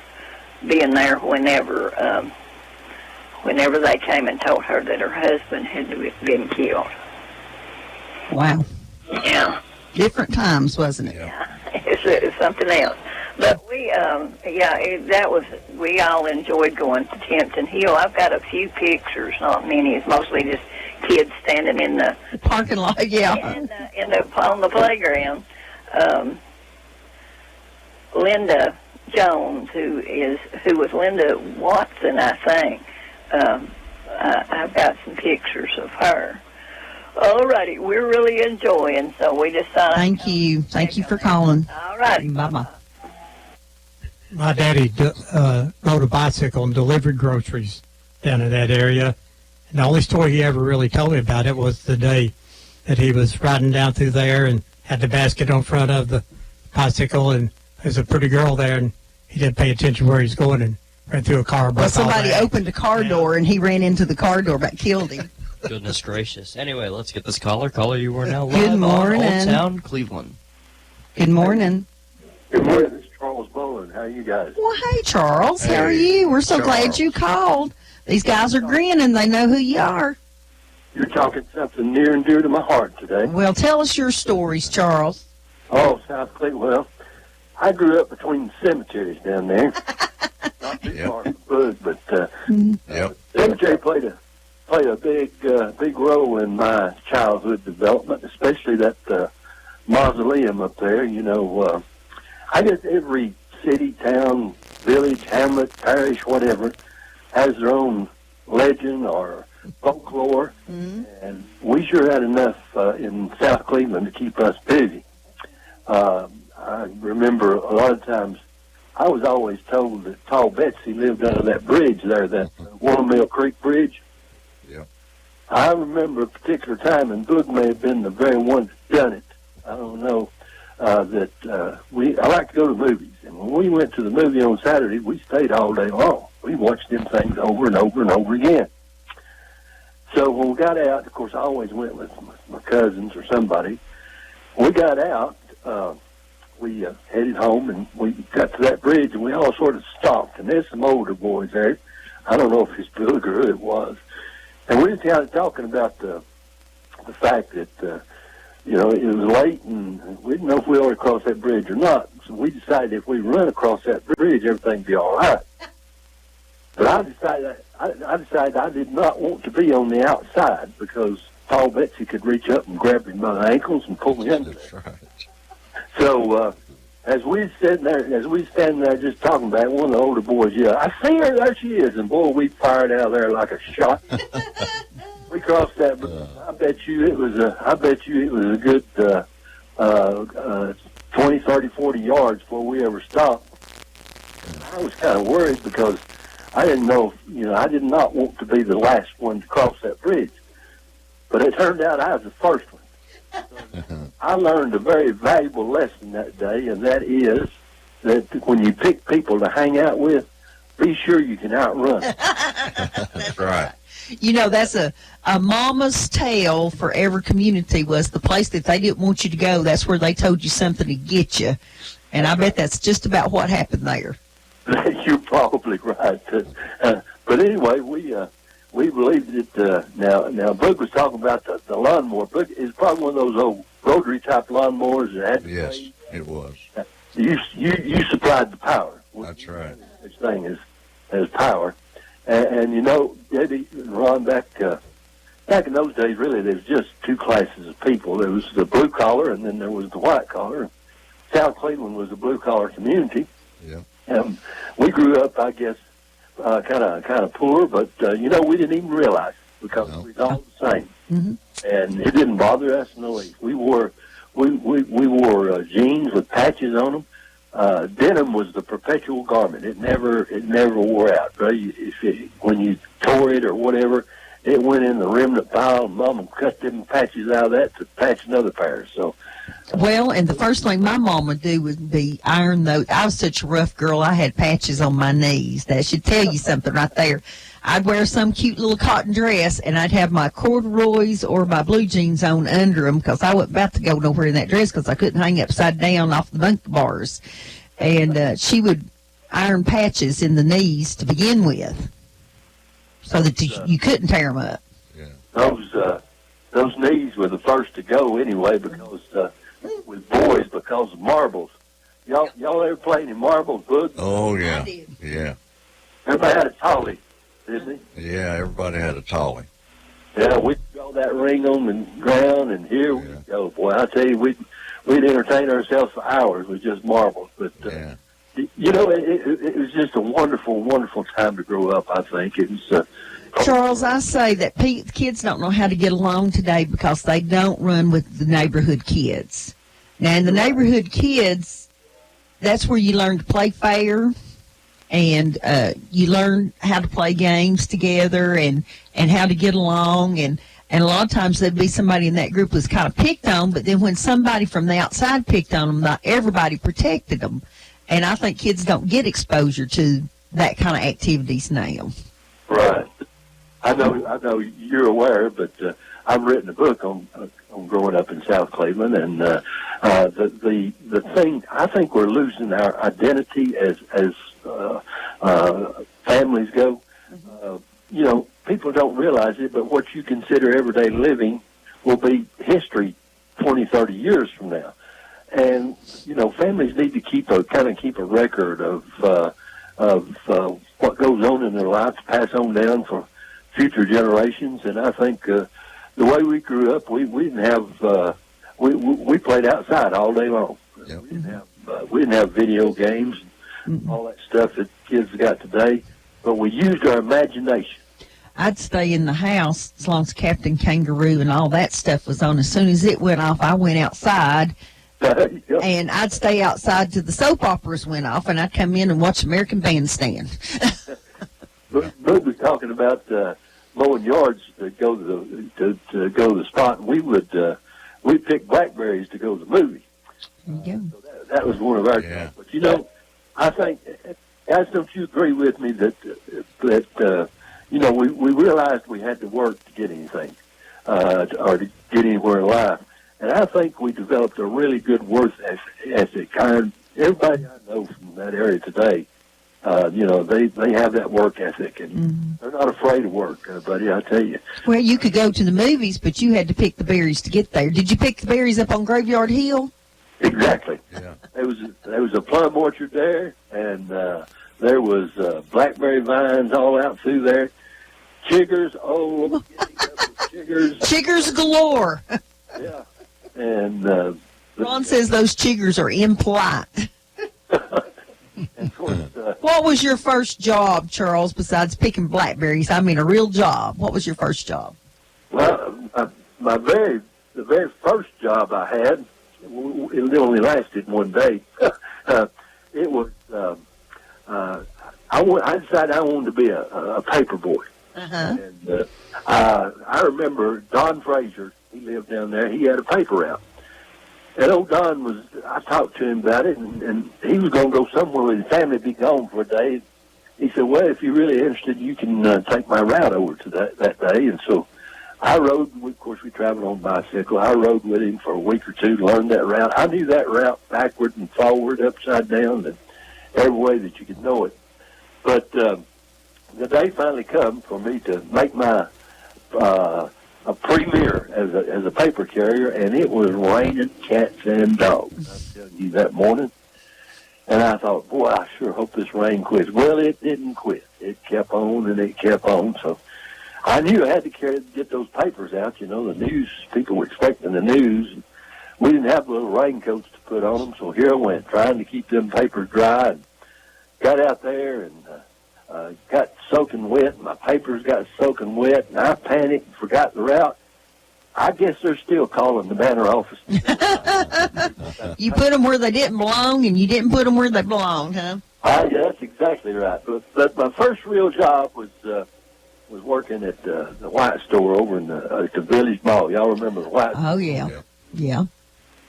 being there whenever they came and told her that her husband had been killed. Wow. Yeah. Different times, wasn't it? Yeah. It's something else. But we all enjoyed going to Tempton Hill. I've got a few pictures, not many. It's mostly just kids standing in the parking lot, yeah. On the playground. Linda Jones, who was Linda Watson, I think. I've got some pictures of her. All righty, we're really enjoying, so we decided. Thank you for calling. All righty. Bye-bye. My daddy rode a bicycle and delivered groceries down in that area. And the only story he ever really told me about it was the day that he was riding down through there and had the basket on front of the bicycle, and there's a pretty girl there, and he didn't pay attention where he was going and ran through a car. Well, somebody opened a car door, and he ran into the car door, but killed him. Goodness gracious. Anyway, let's get this caller. Caller, you are now live Good morning. on Old Town Cleveland. Good morning. Good morning. This is Charles Bowen. How are you guys? Well, hey, Charles. How are you? We're so glad you called. These guys are grinning. They know who you are. You're talking something near and dear to my heart today. Well, tell us your stories, Charles. Oh, South Cleveland. Well, I grew up between the cemeteries down there. Not too far from Boog, but the cemetery played a played a big role in my childhood development, especially that mausoleum up there. You know, I guess every city, town, village, hamlet, parish, whatever, has their own legend or folklore, and we sure had enough in South Cleveland to keep us busy. I remember a lot of times I was always told that Tall Betsy lived under that bridge there, that Watermill Creek Bridge. Yeah. I remember a particular time, and Boog may have been the very one that done it. I don't know. I like to go to movies, and when we went to the movie on Saturday, we stayed all day long. We watched them things over and over and over again. So when we got out, of course, I always went with my cousins or somebody. When we got out, we headed home, and we got to that bridge, and we all sort of stopped. And there's some older boys there. I don't know if it's Boog or who it was. And we just got talking about the fact that, you know, it was late, and we didn't know if we ought to cross that bridge or not. So we decided if we run across that bridge, everything would be all right. But I decided I did not want to be on the outside because Tall Betsy could reach up and grab me by the ankles and pull me under there. That's right. So as we standing there just talking about it, one of the older boys yelled, "I see her, there she is!" And boy, we fired out of there like a shot. We crossed that bridge. I bet you it was a good 20, 30, 40 yards before we ever stopped. And I was kind of worried because I didn't know, I did not want to be the last one to cross that bridge. But it turned out I was the first one. I learned a very valuable lesson that day, and that is that when you pick people to hang out with, be sure you can outrun. That's right. You know, that's a mama's tale for every community was the place that they didn't want you to go. That's where they told you something to get you. And I bet that's just about what happened there. You're probably right. But anyway, we believed it. Now Boog was talking about the lawnmower. Boog is probably one of those old rotary type lawnmowers that had. Yes, it was. You supplied the power. That's right. Such thing as power, and you know, Eddie and Ron, back in those days, really, there was just two classes of people. There was the blue collar, and then there was the white collar. South Cleveland was a blue collar community. Yeah. We grew up, I guess, kind of poor, but we didn't even realize it because we were all the same, and it didn't bother us in the least. We wore jeans with patches on them. Denim was the perpetual garment. It never wore out. Right? When you tore it or whatever, it went in the remnant pile. And Mama cut them patches out of that to patch another pair. So. Well, and the first thing my mom would do would be iron those. I was such a rough girl. I had patches on my knees. That should tell you something right there. I'd wear some cute little cotton dress, and I'd have my corduroys or my blue jeans on under them because I wasn't about to go nowhere in that dress because I couldn't hang upside down off the bunk bars. And she would iron patches in the knees to begin with so that you couldn't tear them up. Yeah. Those knees were the first to go anyway because with boys because of marbles. Y'all ever play any marbles, Boog? Oh, yeah. I did. Yeah. Everybody had a tolly, didn't they? Yeah, everybody had a tolly. Yeah, we'd draw that ring on the ground, and here we go. Boy, I tell you, we'd entertain ourselves for hours with just marbles. But, it was just a wonderful, wonderful time to grow up, I think. It was... Charles, I say that kids don't know how to get along today because they don't run with the neighborhood kids. Now, in the neighborhood kids, that's where you learn to play fair, and you learn how to play games together and how to get along. And a lot of times there'd be somebody in that group was kind of picked on, but then when somebody from the outside picked on them, not everybody protected them. And I think kids don't get exposure to that kind of activities now. Right. I know you're aware, but I've written a book on growing up in South Cleveland, and the thing I think we're losing our identity as families go. People don't realize it, but what you consider everyday living will be history 20, 30 years from now. And families need to keep a record of what goes on in their lives, pass on down for future generations. And I think the way we grew up, we didn't have we played outside all day long. Yep. We didn't have video games and all that stuff that kids got today, but we used our imagination. I'd stay in the house as long as Captain Kangaroo and all that stuff was on. As soon as it went off, I went outside, Yep. and I'd stay outside till the soap operas went off, and I'd come in and watch American Bandstand. Boog was talking about mowing yards to go to go to the spot, and we'd pick blackberries to go to the movie. There you go. So that was one of our Yeah. But I think, guys, don't you agree with me that we realized we had to work to get anything, or to get anywhere in life. And I think we developed a really good work ethic. Everybody I know from that area today, they have that work ethic, and they're not afraid of work, buddy, I tell you. Well, you could go to the movies, but you had to pick the berries to get there. Did you pick the berries up on Graveyard Hill? Exactly. Yeah. There was a plum orchard there, and there was blackberry vines all out through there. Chiggers, chiggers. Chiggers galore. Yeah. And Ron says those chiggers are impolite. and of course, What was your first job, Charles, besides picking blackberries? I mean, a real job. What was your first job? well, the very first job I had, it only lasted one day. It was I decided I wanted to be a paper boy. Uh-huh. And I remember Don Frazier. He lived down there. He had a paper route. And old Don I talked to him about it, and he was going to go somewhere with his family, be gone for a day. He said, well, if you're really interested, you can take my route over to that day. And so I rode, of course, we traveled on bicycle. I rode with him for a week or two to learn that route. I knew that route backward and forward, upside down, and every way that you could know it. But the day finally come for me to make my a premiere as a paper carrier, and it was raining cats and dogs. I'm telling you, that morning. And I thought, boy, I sure hope this rain quits. Well, it didn't quit. It kept on and it kept on. So I knew I had to get those papers out. The news, people were expecting the news. We didn't have little raincoats to put on them, so here I went, trying to keep them papers dry. And got out there and got soaking wet. My papers got soaking wet, and I panicked and forgot the route. I guess they're still calling the banner office. You put them where they didn't belong, and you didn't put them where they belonged, huh? Yeah, that's exactly right. But my first real job was working at the White Store over in the Village Mall. Y'all remember the White? Oh, yeah. Yeah.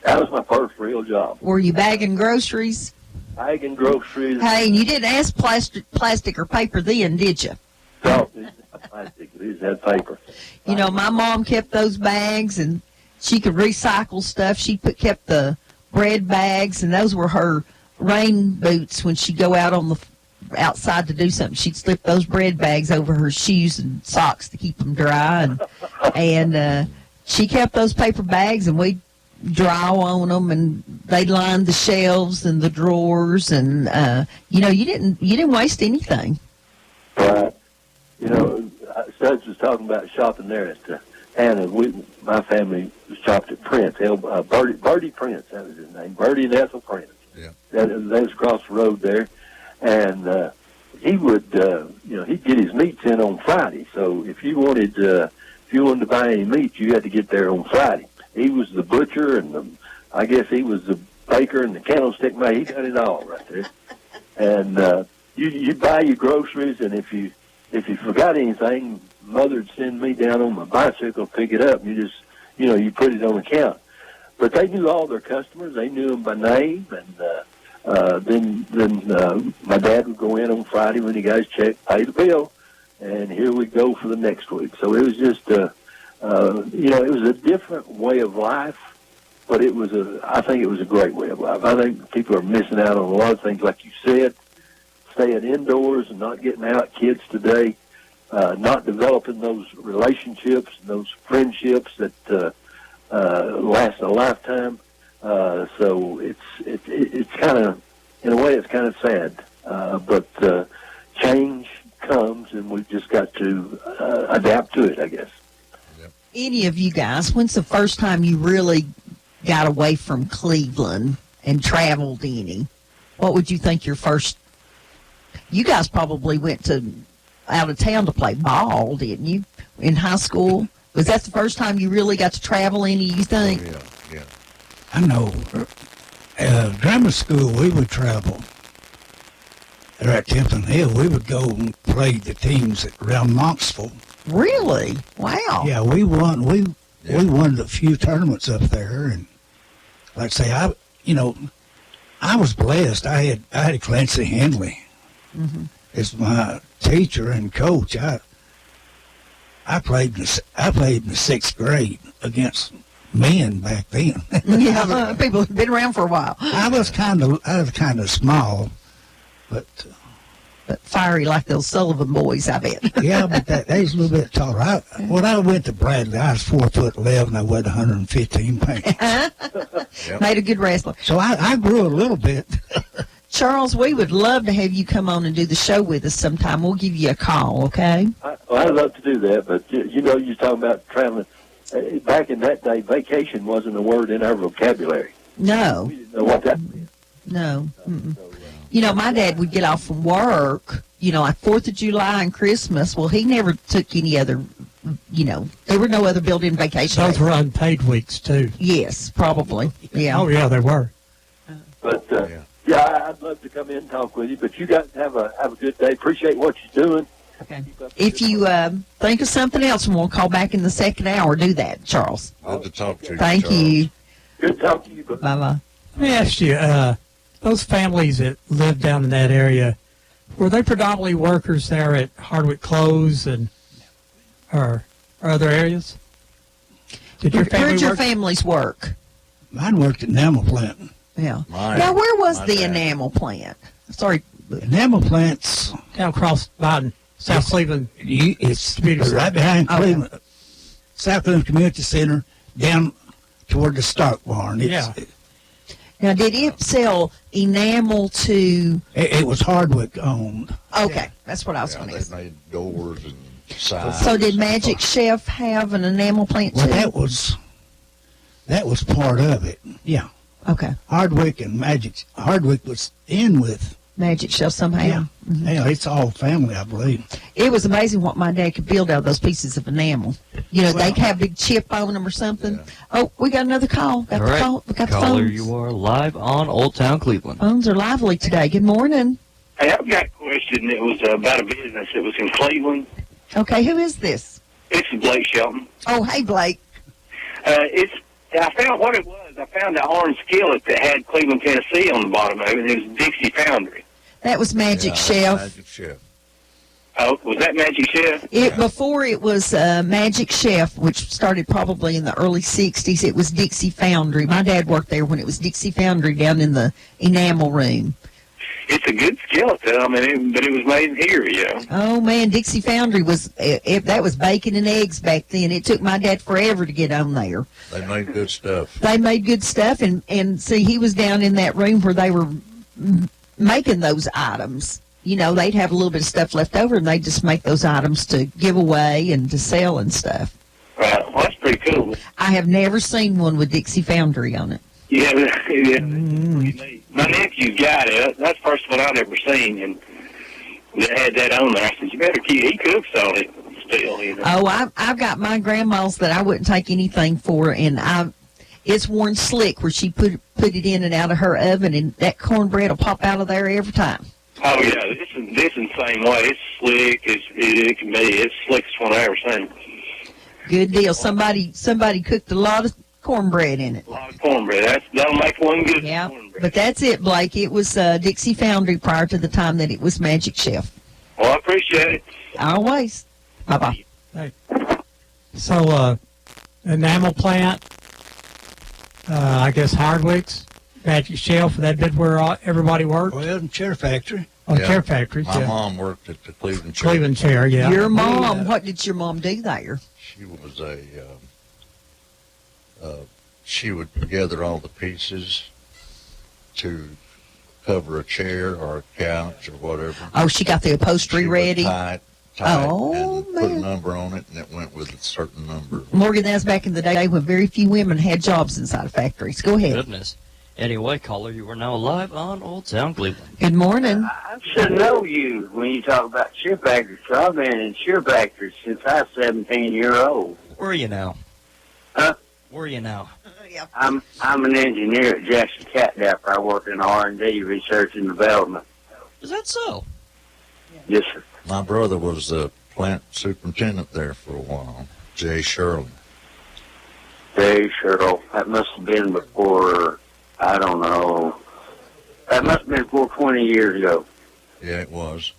That was my first real job. Were you bagging groceries? Bagging groceries. Hey, and you didn't ask plastic or paper then, did you? No, plastic. We just had paper. My mom kept those bags, and she could recycle stuff. She kept the bread bags, and those were her rain boots when she'd go out on the outside to do something. She'd slip those bread bags over her shoes and socks to keep them dry, and she kept those paper bags, and we'd draw on them, and they'd line the shelves and the drawers, and you didn't waste anything. Right. Suds was talking about shopping there at Hannah. My family shopped at Prince. Bertie Prince, that was his name. Bertie and Ethel Prince. Yeah. That was across the road there, and he would, he'd get his meats in on Friday. So if you wanted to buy any meat, you had to get there on Friday. He was the butcher, and I guess he was the baker and the candlestick maker. He done it all right there. And you buy your groceries, and if you forgot anything, Mother'd send me down on my bicycle to pick it up. And you just, you put it on account. But they knew all their customers. They knew them by name, and then my dad would go in on Friday when he got his check, pay the bill, and here we go for the next week. So it was just, it was a different way of life, but I think it was a great way of life. I think people are missing out on a lot of things, like you said, staying indoors and not getting out. Kids today, not developing those relationships, those friendships that last a lifetime. So it's kind of, in a way, it's kind of sad. But change comes and we've just got to adapt to it, I guess. Any of you guys, when's the first time you really got away from Cleveland and traveled any? What would you think your first? You guys probably went to out of town to play ball, didn't you? In high school, was that the first time you really got to travel any? You think? Oh, yeah. I know. Grammar school, we would travel. There at Templeton Hill, we would go and play the teams around Knoxville. Really? Wow. Yeah, we won. We won a few tournaments up there, and like I say, I was blessed. I had Clancy Henley as my teacher and coach. I played in the sixth grade against men back then. Yeah, people have been around for a while. I was kind of small, but fiery like those Sullivan boys, I bet. yeah, but they was a little bit taller. When I went to Bradley, I was 4'11". I weighed 115 pounds. Made a good wrestler. So I grew a little bit. Charles, we would love to have you come on and do the show with us sometime. We'll give you a call, okay? I'd love to do that, but you're talking about traveling. Back in that day, vacation wasn't a word in our vocabulary. No. We didn't know what that meant. No. My dad would get off from work, like 4th of July and Christmas. Well, he never took any other, there were no other built-in vacation Those days. were unpaid weeks, too. Yes, probably. Yeah. Oh, yeah, they were. But, I'd love to come in and talk with you, but you guys have a good day. Appreciate what you're doing. Okay. If you think of something else and want to call back in the second hour, do that, Charles. Good to talk to you. Thank Charles. you. Good to talk to you. Bye-bye. Let me ask you, those families that lived down in that area, were they predominantly workers there at Hardwick Close or other areas? Did your family Where'd your work? families work? Mine worked at enamel plant. Yeah. Mine- Now, where was my the dad. enamel plant? Sorry. Enamel plants, Down across Biden, South Cleveland. it's Community right behind Okay. Cleveland, South Cleveland Community Center, down toward the stock barn. Yeah. Now, did it sell enamel to? It was Hardwick owned. Okay, that's what I was Yeah, going to they ask. made doors and sides. So, did Magic Chef have an enamel plant Well, too? that was part of it. Yeah, Okay, Hardwick and Hardwick was in with. Magic Chef somehow. Yeah, it's all family, I believe. It was amazing what my dad could build out of those pieces of enamel. They could have a big chip on them or something. Yeah. Oh, we got another call. Got All the right, call. We got the caller, phones. you are live on Old Town Cleveland. Phones are lively today. Good morning. Hey, I've got a question. It was about a business. It was in Cleveland. Okay, who is this? This is Blake Shelton. Oh, hey, Blake. I found what it was. I found the orange skillet that had Cleveland, Tennessee on the bottom of it. It was Dixie Foundry. That was Magic Yeah, Chef. Magic Chef. Oh, was that Magic Chef? Before it was Magic Chef, which started probably in the early 60s, it was Dixie Foundry. My dad worked there when it was Dixie Foundry down in the enamel room. It's a good skillet, though. But it was made here, Oh, man, Dixie Foundry that was bacon and eggs back then. It took my dad forever to get on there. They made good stuff. They made good stuff, and see, he was down in that room where they were making those items. They'd have a little bit of stuff left over, and they'd just make those items to give away and to sell and stuff. Right. Well, that's pretty cool. I have never seen one with Dixie Foundry on it. Yeah, pretty neat. My nephew's got it. That's the first one I've ever seen, and they had that on there. I said, you better keep. He cooks on it still. Oh, I've got my grandma's that I wouldn't take anything for, and it's worn slick where she put it in and out of her oven, and that cornbread will pop out of there every time. Oh yeah, this is the same way. It's slick as it can be. It's the slickest one I ever seen. Good deal. Somebody cooked a lot of cornbread in it. A lot of cornbread. That'll make one good Yeah, cornbread. but that's it, Blake. It was Dixie Foundry prior to the time that it was Magic Chef. Well, I appreciate it. Always. Bye-bye. Hey. So, enamel plant, I guess Hardwick's, Magic Shelf, that bit where everybody worked? Well, in Chair Factory. Oh, Yeah. Chair Factories, My yeah. mom worked at the Cleveland Chair. Cleveland Chair, yeah. Your mom, what did your mom do there? She was she would gather all the pieces to cover a chair or a couch or whatever. Oh, she got the upholstery She would ready? tie it tight Oh, and put a man. number on it, and it went with a certain number. Morgan, that was back in the day when very few women had jobs inside of factories. Go ahead. Goodness. Anyway, caller, you are now live on Old Town Cleveland. Good morning. I should know you when you talk about shear factories. So I've been in shear factories since I was 17-year-old. Where are you now? Huh? Where are you now? I'm an engineer at Jackson Cat Dapper. I work in R&D, research and development. Is that so? Yes, sir. My brother was the plant superintendent there for a while, Jay Shirley. Dave Sherrill. That must have been before, I don't know. That must have been before 20 years ago. Yeah, it was.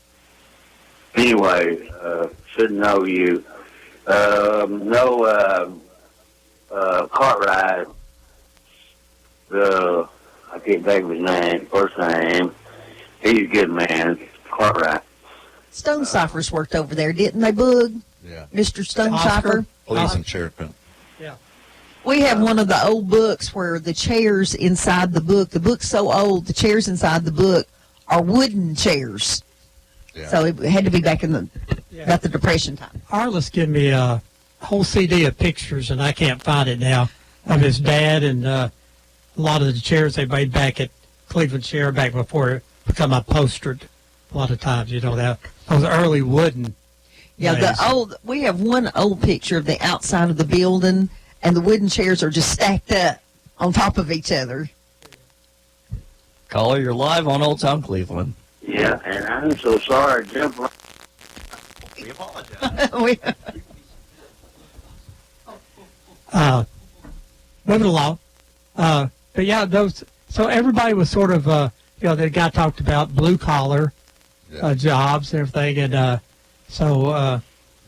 Anyway, should know you. Cartwright. I can't think of his name, first name. He's a good man, Cartwright. Stone Ciphers worked over there, didn't they, Boog? Yeah. Mr. Stone Oscar? Cipher? Please and Cherokee. We have one of the old books where the chairs inside the book's so old, the chairs inside the book are wooden chairs. Yeah. So it had to be back in about the Depression time. Arliss gave me a whole CD of pictures, and I can't find it now, of his dad and a lot of the chairs they made back at Cleveland Chair back before it became upholstered. A lot of times, those early wooden. Yeah, ways. we have one old picture of the outside of the building, and the wooden chairs are just stacked up on top of each other. Caller, you're live on Old Town Cleveland. Yeah, and I'm so sorry, Jim. We apologize. Moving along. But yeah, so everybody was sort of, the guy talked about blue collar jobs and everything. And so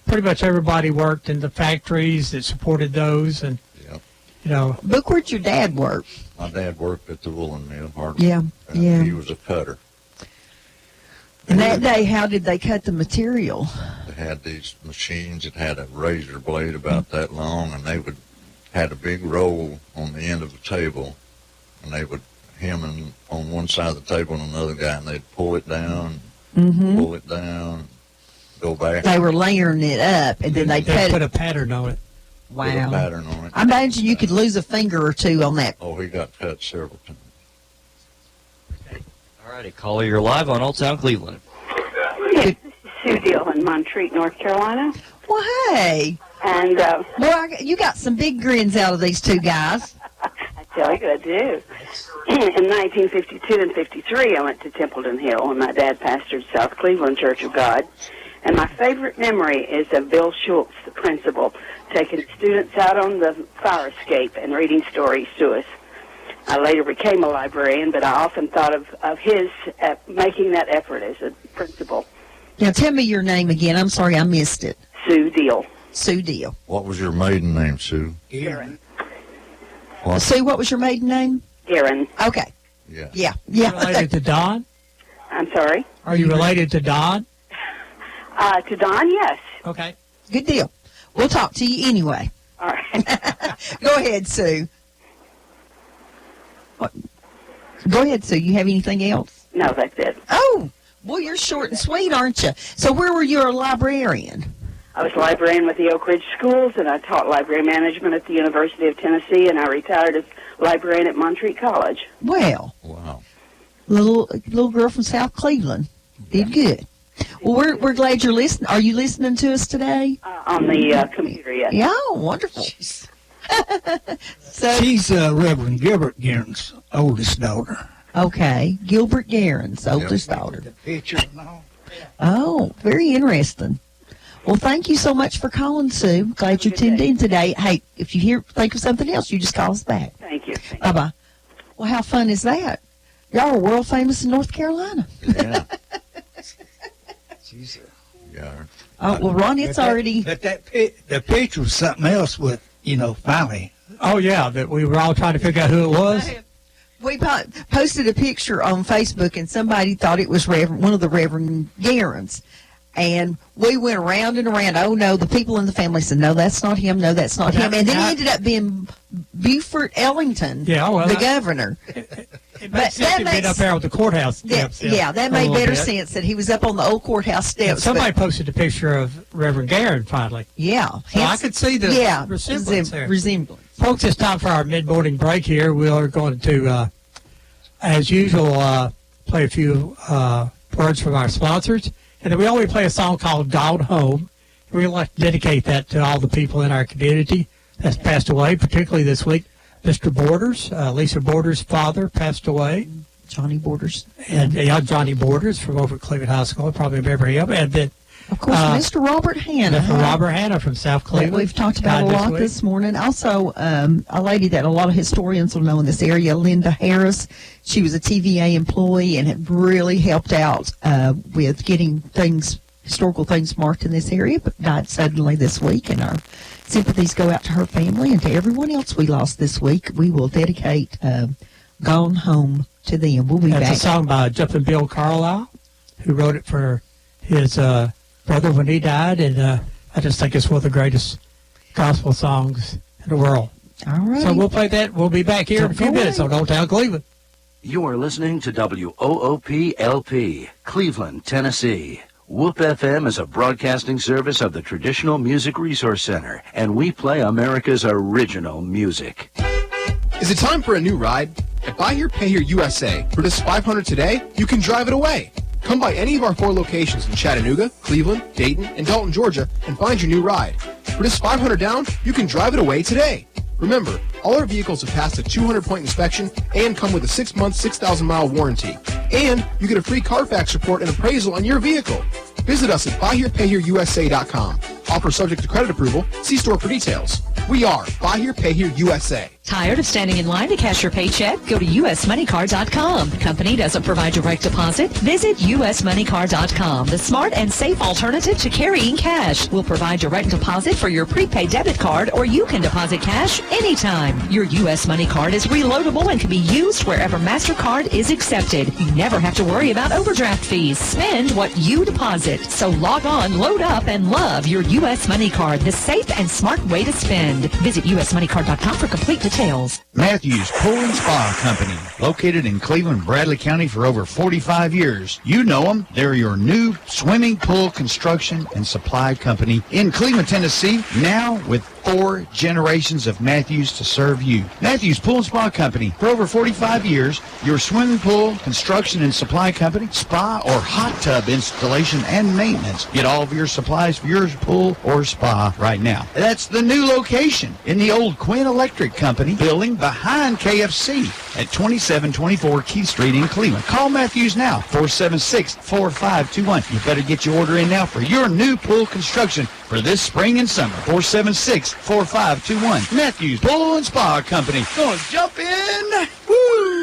pretty much everybody worked in the factories that supported those. And, Book, where'd your dad work? My dad worked at the woolen mill, Hardly. Yeah, yeah. He was a cutter. And that day, how did they cut the material? They had these machines that had a razor blade about that long, and they had a big roll on the end of the table, and they would him and on one side of the table and another guy, and they'd pull it down, pull it down, go back. They were layering it up, and then they put a pattern on it. Wow. Put a pattern on it. I imagine you could lose a finger or two on that. Oh, he got cut several times. All righty, caller, you're live on Old Town Cleveland. Yes, this is Sue Deal in Montreat, North Carolina. Well, hey. And, boy, you got some big grins out of these two guys. I tell you, I do. In 1952 and 53, I went to Templeton Hill, and my dad pastored South Cleveland Church of God. And my favorite memory is of Bill Schultz, the principal, taking students out on the fire escape and reading stories to us. I later became a librarian, but I often thought of his making that effort as a principal. Now, tell me your name again. I'm sorry, I missed it. Sue Deal. Sue Deal. What was your maiden name, Sue? Garen. What? Sue, what was your maiden name? Garen. Okay. Yeah. Yeah. Related to Don? I'm sorry? Are you related to Don? To Don, yes. Okay. Good deal. We'll talk to you anyway. All right. Go ahead, Sue. Go ahead, Sue. You have anything else? No, that's it. Oh, well, you're short and sweet, aren't you? So where were you a librarian? I was librarian with the Oak Ridge Schools, and I taught library management at the University of Tennessee, and I retired as librarian at Montreat College. Well, Wow. little girl from South Cleveland. Did good. Well, we're glad you're listening. Are you listening to us today? On the computer, yes. Yeah, wonderful. So, She's Reverend Gilbert Guerin's oldest daughter. okay, Gilbert Guerin's oldest daughter. The picture and all. Oh, very interesting. Well, thank you so much for calling, Sue. Glad you tuned in today. Hey, if you think of something else, you just call us back. Thank you. Bye-bye. Well, how fun is that? Y'all are world famous in North Carolina. Yeah. She's Yeah. Oh, well, Ron, it's already... But the picture was something else with, finally. Oh, yeah, that we were all trying to figure out who it was. We posted a picture on Facebook, and somebody thought it was one of the Reverend Guerin's. And we went around and around. Oh, no, the people in the family said, no, that's not him. No, that's not him. And then it ended up being Beaufort Ellington, the governor. It makes sense to get up there on the courthouse steps. That made better sense that he was up on the old courthouse steps. And somebody posted a picture of Reverend Guerin finally. Yeah. So I could see the resemblance there. Folks, it's time for our mid-morning break here. We are going to, as usual, play a few words from our sponsors. And then we always play a song called Gone Home. We'd like to dedicate that to all the people in our community that's passed away, particularly this week. Mr. Borders, Lisa Borders' father, passed away. Johnny Borders. And Johnny Borders from over at Cleveland High School. Probably remember him. And then, of course, Mr. Robert Hanna. Mr. Robert Hanna from South Cleveland. We've talked about a lot this morning. Also, a lady that a lot of historians will know in this area, Linda Harris. She was a TVA employee and had really helped out with getting historical things marked in this area, but died suddenly this week. And our sympathies go out to her family and to everyone else we lost this week. We will dedicate Gone Home to them. We'll be back. That's a song by Jumpin' Bill Carlisle, who wrote it for his brother when he died, and I just think it's one of the greatest gospel songs in the world. All right. So we'll play that. We'll be back here in a few minutes on Old Town Cleveland. You are listening to WOOP-LP, Cleveland, Tennessee. Whoop FM is a broadcasting service of the Traditional Music Resource Center, and we play America's original music. Is it time for a new ride? At Buy Here, Pay Here USA, for just $500 today, you can drive it away. Come by any of our 4 locations in Chattanooga, Cleveland, Dayton, and Dalton, Georgia, and find your new ride. For just $500 down, you can drive it away today. Remember, all our vehicles have passed a 200-point inspection and come with a 6-month, 6,000-mile warranty. And you get a free Carfax report and appraisal on your vehicle. Visit us at BuyHerePayHereUSA.com. Offer subject to credit approval. See store for details. We are Buy Here, Pay Here USA. Tired of standing in line to cash your paycheck? Go to usmoneycard.com. Company doesn't provide direct deposit? Visit usmoneycard.com, the smart and safe alternative to carrying cash. We'll provide direct deposit for your prepaid debit card, or you can deposit cash anytime. Your US Money Card is reloadable and can be used wherever MasterCard is accepted. You never have to worry about overdraft fees. Spend what you deposit. So log on, load up, and love your US Money Card, the safe and smart way to spend. Visit usmoneycard.com for complete details. Matthews Pool and Spa Company, located in Cleveland, Bradley County for over 45 years. You know them. They're your new swimming pool construction and supply company in Cleveland, Tennessee, now with 4 generations of Matthews to serve you. Matthews Pool and Spa Company, for over 45 years, your swimming pool, construction and supply company, spa or hot tub installation and maintenance. Get all of your supplies for your pool or spa right now. That's the new location in the old Quinn Electric Company building behind KFC at 2724 Keith Street in Cleveland. Call Matthews now, 476-4521. You better get your order in now for your new pool construction for this spring and summer. 476-4521. Matthews Pool and Spa Company. Gonna jump in. Woo!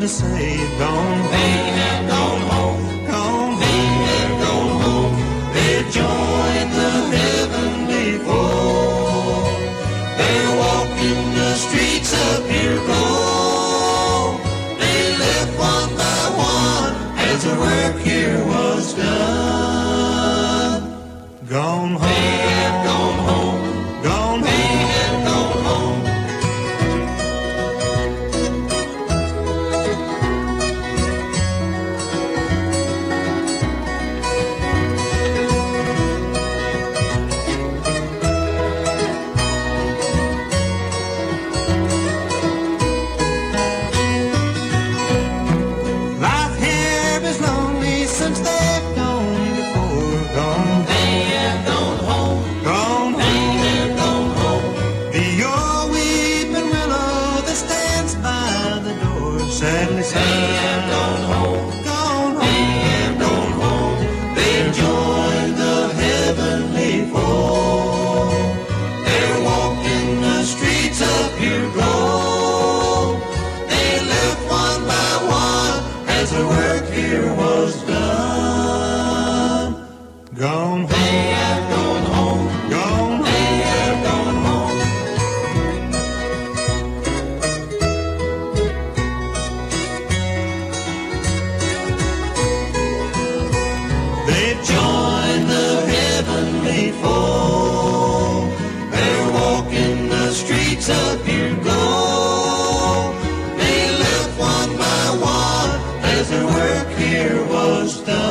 Say, gone, they have gone home, gone, they have gone home. They joined the heavenly fold. They're walking the streets of Jericho. They left one by one as the work here was done. Gone home, they have gone home, gone, they have gone home. Since they've gone before, gone, they have gone home. sadly sighed. They have gone home, gone home, they have gone home. They've joined the heavenly fold. They're walking the streets of pure gold. They left one by one as the work here was done. Gone home, they have gone home, gone home, they have gone home. They've joined the heavenly fold. They're walking the streets of pure gold. They left one by one as their work here was done.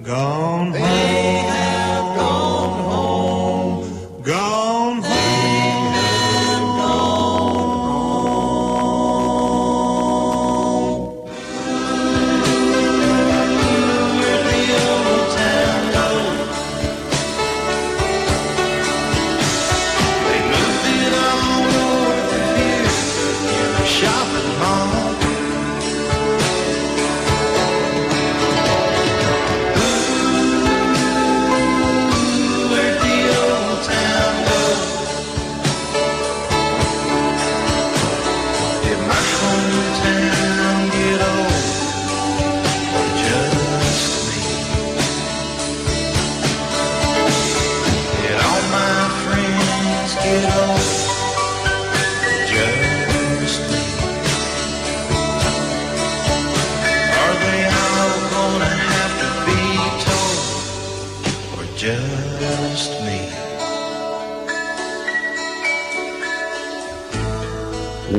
Gone home. They have gone home. Gone home. They have gone home. Where the old town goes. They moved it all over to here in the shopping mall. Where'd the old town go? Did my hometown get old, or just me? Did all my friends get old, or just me? Are they all gonna have to be told, or just me?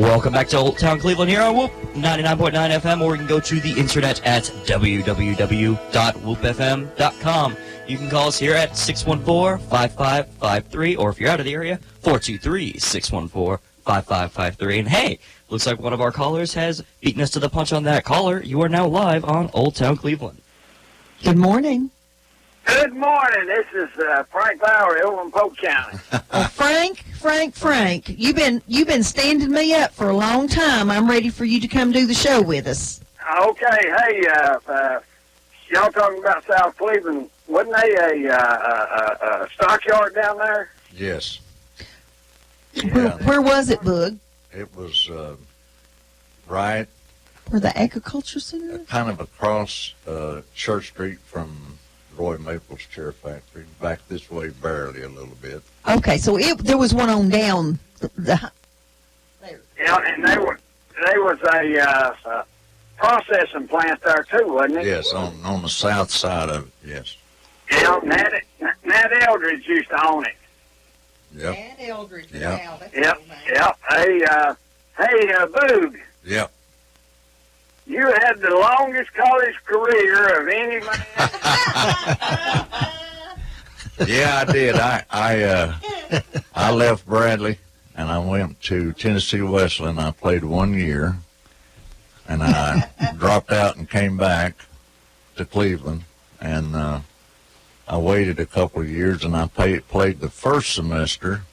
Welcome back to Old Town Cleveland here on Whoop 99.9 FM, or you can go to the internet at www.whoopfm.com. You can call us here at 614-5553, or if you're out of the area, 423-614-5553. And hey, looks like one of our callers has beaten us to the punch on that. Caller, you are now live on Old Town Cleveland. Good morning. Good morning. This is Frank Bowery over in Polk County. Well, Frank, you've been standing me up for a long time. I'm ready for you to come do the show with us. Okay. Hey, y'all talking about South Cleveland? Wasn't they a stockyard down there? Yes. Where was it, Boog? It was right Where the agriculture center is? kind of across Church Street from Roy Maple's chair factory, back this way barely a little bit. Okay, so there was one on down the Yeah, and they was a processing plant there too, wasn't it? Yes, on the south side of it, yes. Yeah, Nat Eldridge used to own it. Yep. Nat Eldridge. Yep. Wow, that's Yep, old, man. yep. Hey, Boog, Yep. you had the longest college career of any man. Yeah, I did. I left Bradley and I went to Tennessee Wesleyan. I played 1 year, and I dropped out and came back to Cleveland, and I waited a couple of years, and I played the first semester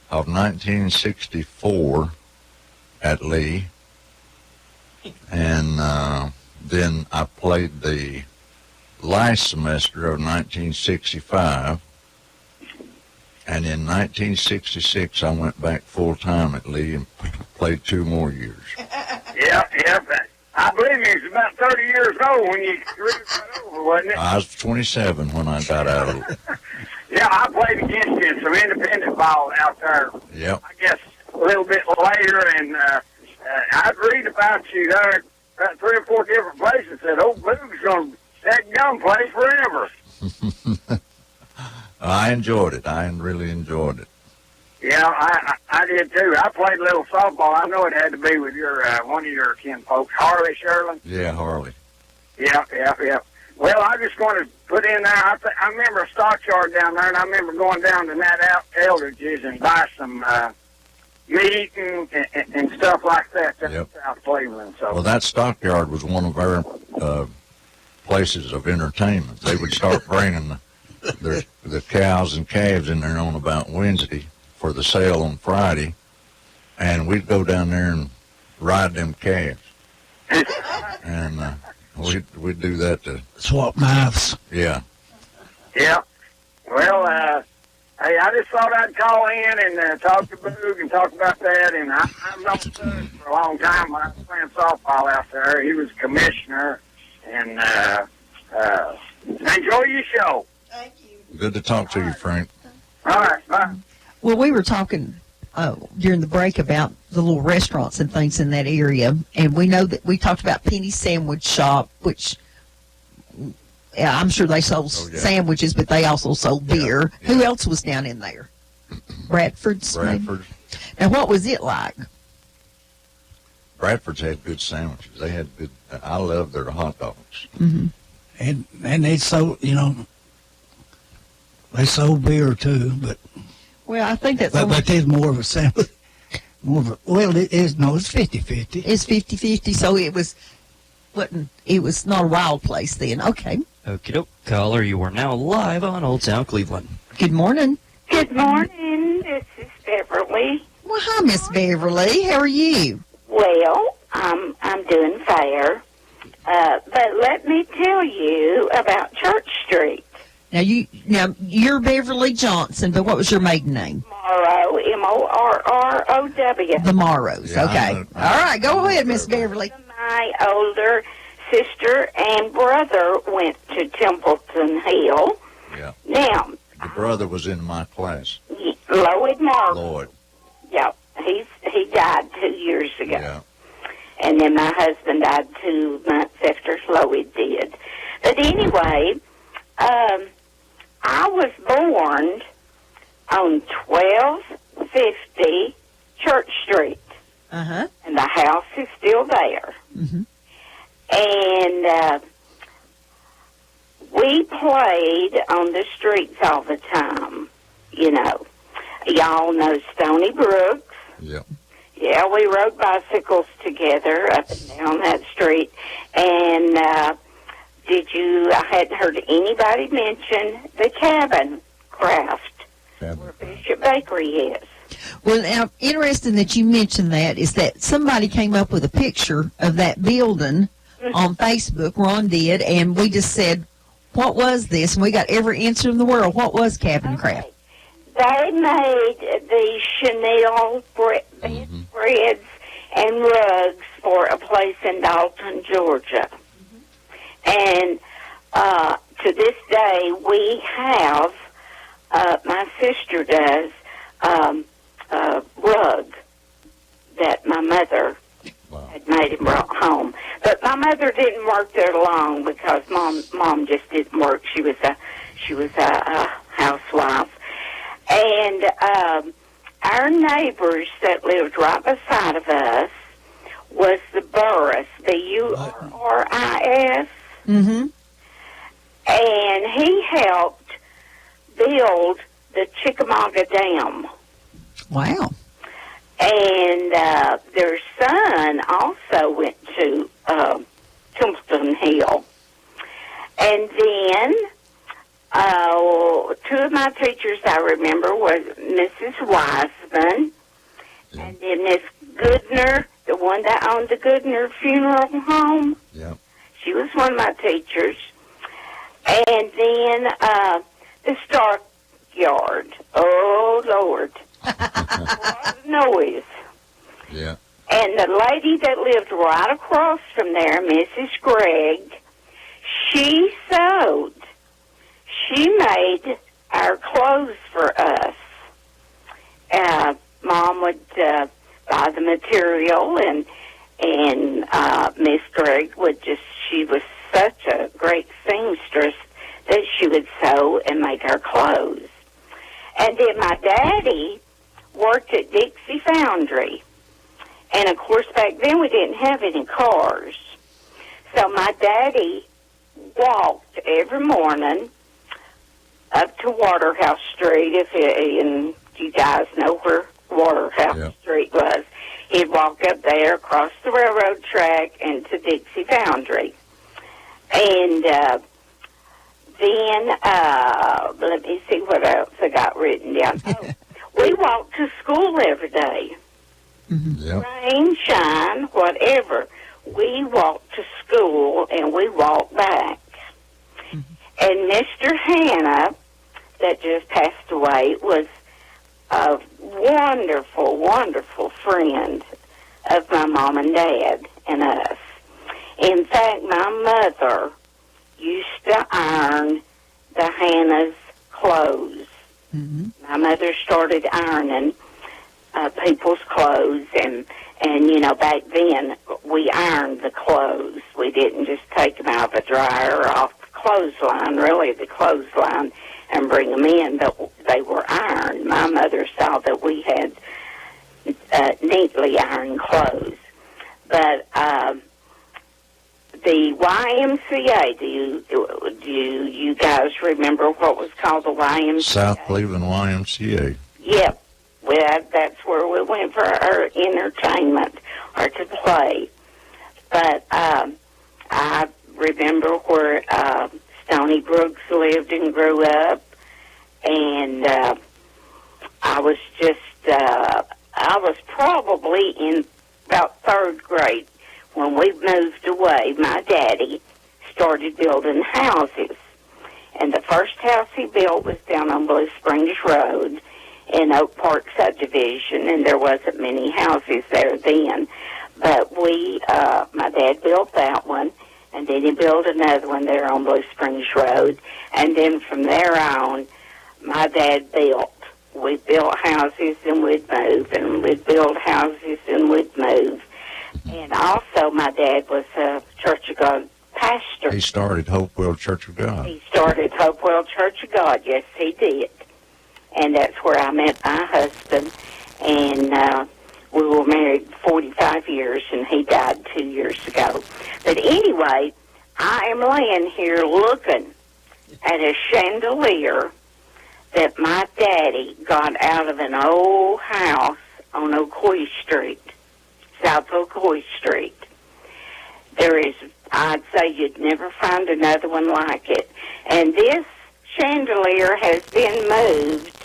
of 1964 at Lee, and then I played the last semester of 1965, and in 1966 I went back full-time at Lee and played 2 more years. Yep. I believe he was about 30 years old when you really got over, wasn't it? I was 27 when I got out of it. Yeah, I played against you in some independent ball out there. Yep. I guess a little bit later, and I'd read about you there at 3 or 4 different places. Said, "Oh, Boog's gonna that gun play forever." I enjoyed it. I really enjoyed it. Yeah, I did too. I played a little softball. I know it had to be with your one of your kinfolks, Harley Sherlin. Yeah, Harley. Yeah. Well, I just want to put in there. I remember a stockyard down there, and I remember going down to Nat Eldridge's and buy some meat and stuff like that in South Cleveland. So. Well, that stockyard was one of our places of entertainment. They would start bringing the cows and calves in there on about Wednesday for the sale on Friday, and we'd go down there and ride them calves. And we do that to swap knives. Yeah. Yeah. Well, hey, I just thought I'd call in and talk to Boog and talk about that. And I've known Suds for a long time when I was playing softball out there. He was commissioner. And enjoy your show. Thank you. Good to talk to you, Frank. All right, bye. Well, we were talking during the break about the little restaurants and things in that area, and we know that we talked about Penny Sandwich Shop, which I'm sure they sold sandwiches, but they also sold beer. Yeah. Who else was down in there? Bradford's. Bradford. Now, what was it like? Bradford's had good sandwiches. They had good. I love their hot dogs. Mm-hmm. And they sold, they sold beer too, but. Well, I think that's. But there's more of a sandwich. Well, it is. No, it's 50-50. It's 50-50. So it was not a wild place then. Okay. Okie doke. Caller, you are now live on Old Town Cleveland. Good morning. Good morning. This is Beverly. Well, hi, Miss Beverly. How are you? Well, I'm doing fair. But let me tell you about Church Street. Now you're Beverly Johnson, but what was your maiden name? Morrow, M-O-R-R-O-W. The Morrows. Yeah, okay. All right, go ahead, Miss Beverly. My older sister and brother went to Templeton Hill. Yeah. Now, the brother was in my class. Lloyd Morrow. Lloyd. Yeah, he died 2 years ago. Yeah. And then my husband died 2 months after Lloyd did. But anyway, I was born on 1250 Church Street. Uh-huh. And the house is still there. Mm-hmm. And we played on the streets all the time, Y'all know Stony Brooks. Yep. Yeah, we rode bicycles together up and down that street. And I hadn't heard anybody mention the cabin craft where Bishop Bakery is. Well, now, interesting that you mentioned that is that somebody came up with a picture of that building on Facebook. Ron did, and we just said, what was this? And we got every answer in the world. What was Cabin Craft? They made the chenille bedspreads and rugs for a place in Dalton, Georgia. And to this day, we have, my sister does, a rug that my mother had made and brought home. But my mother didn't work there long because mom just didn't work. She was a housewife. And our neighbors that lived right beside of us was the Burris, B-U-R-R-I-S. Mm-hmm. And he helped build the Chickamauga Dam. Wow. And their son also went to Templeton Hill. And then 2 of my teachers I remember was Mrs. Wiseman and then Miss Goodner, the one that owned the Goodner Funeral Home. Yeah. She was one of my teachers. And then the Stockyard. Oh, Lord. A lot of noise. Yeah. And the lady that lived right across from there, Mrs. Gregg, she sewed. She made our clothes for us. Mom would buy the material, and Miss Gregg would she was such a great seamstress that she would sew and make our clothes. And then my daddy worked at Dixie Foundry. And, of course, back then we didn't have any cars. So my daddy walked every morning up to Waterhouse Street, and you guys know where Waterhouse Street was. He'd walk up there, across the railroad track, and to Dixie Foundry. And then, let me see what else I got written down. We walked to school every day. Yep. Rain, shine, whatever. We walked to school and we walked back. And Mr. Hannah, that just passed away, was a wonderful, wonderful friend of my mom and dad and us. In fact, my mother used to iron the Hannah's clothes. My mother started ironing people's clothes, and you know, back then we ironed the clothes. We didn't just take them out of the dryer or off the clothesline, really the clothesline, and bring them in, but they were ironed. My mother saw that we had neatly ironed clothes. But the YMCA, do you guys remember what was called the YMCA? South Cleveland YMCA. Yep. Well, that's where we went for our entertainment or to play. But I remember where Stony Brooks lived and grew up, and I was probably in about third grade when we moved away. My daddy started building houses, and the first house he built was down on Blue Springs Road in Oak Park subdivision, and there wasn't many houses there then. But my dad built that one, and then he built another one there on Blue Springs Road, and then from there on, my dad built. We built houses and we'd move, and we'd build houses and we'd move. And also, my dad was a Church of God pastor. He started Hopewell Church of God. He started Hopewell Church of God, yes, he did. And that's where I met my husband, and we were married 45 years, and he died 2 years ago. But anyway, I am laying here looking at a chandelier that my daddy got out of an old house on Ocoee Street, South Ocoee Street. I'd say you'd never find another one like it. And this chandelier has been moved,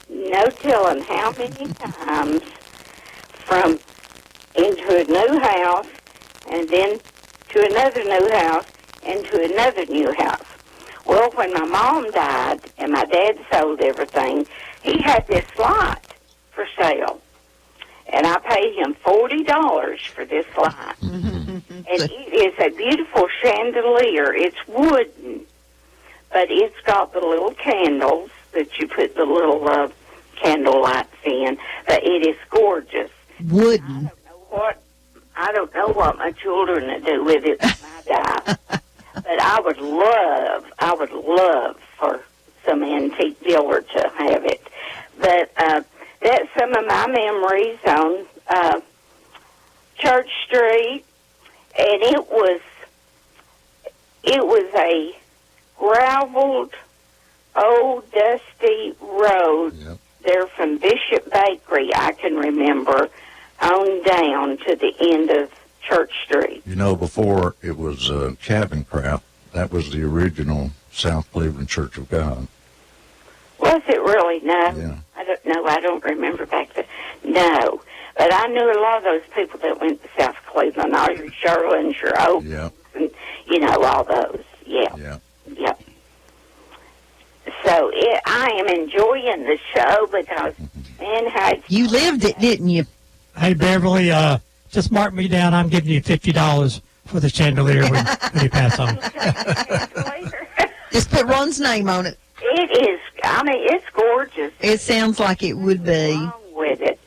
no telling how many times, from into a new house, and then to another new house, and to another new house. Well, when my mom died and my dad sold everything, he had this lot for sale. And I paid him $40 for this lot. And it is a beautiful chandelier. It's wooden, but it's got the little candles that you put the little candle lights in. But it is gorgeous. Wooden. I don't know what my children would do with it when I die. But I would love for some antique dealer to have it. But that's some of my memories on Church Street, and it was a graveled, old, dusty road there from Bishop Bakery, I can remember, on down to the end of Church Street. You know, before it was Cabin Craft, that was the original South Cleveland Church of God. Was it really? No. Yeah. I don't know. I don't remember back then. No. But I knew a lot of those people that went to South Cleveland, all your Sherlins, your Oaks, and, you know, all those. Yeah. So I am enjoying the show because, man, how... You lived it, didn't you? Hey, Beverly, just mark me down. I'm giving you $50 for the chandelier when you pass on. Just put Ron's name on it. It is, I mean, it's gorgeous. It sounds like it would be. Wrong with it.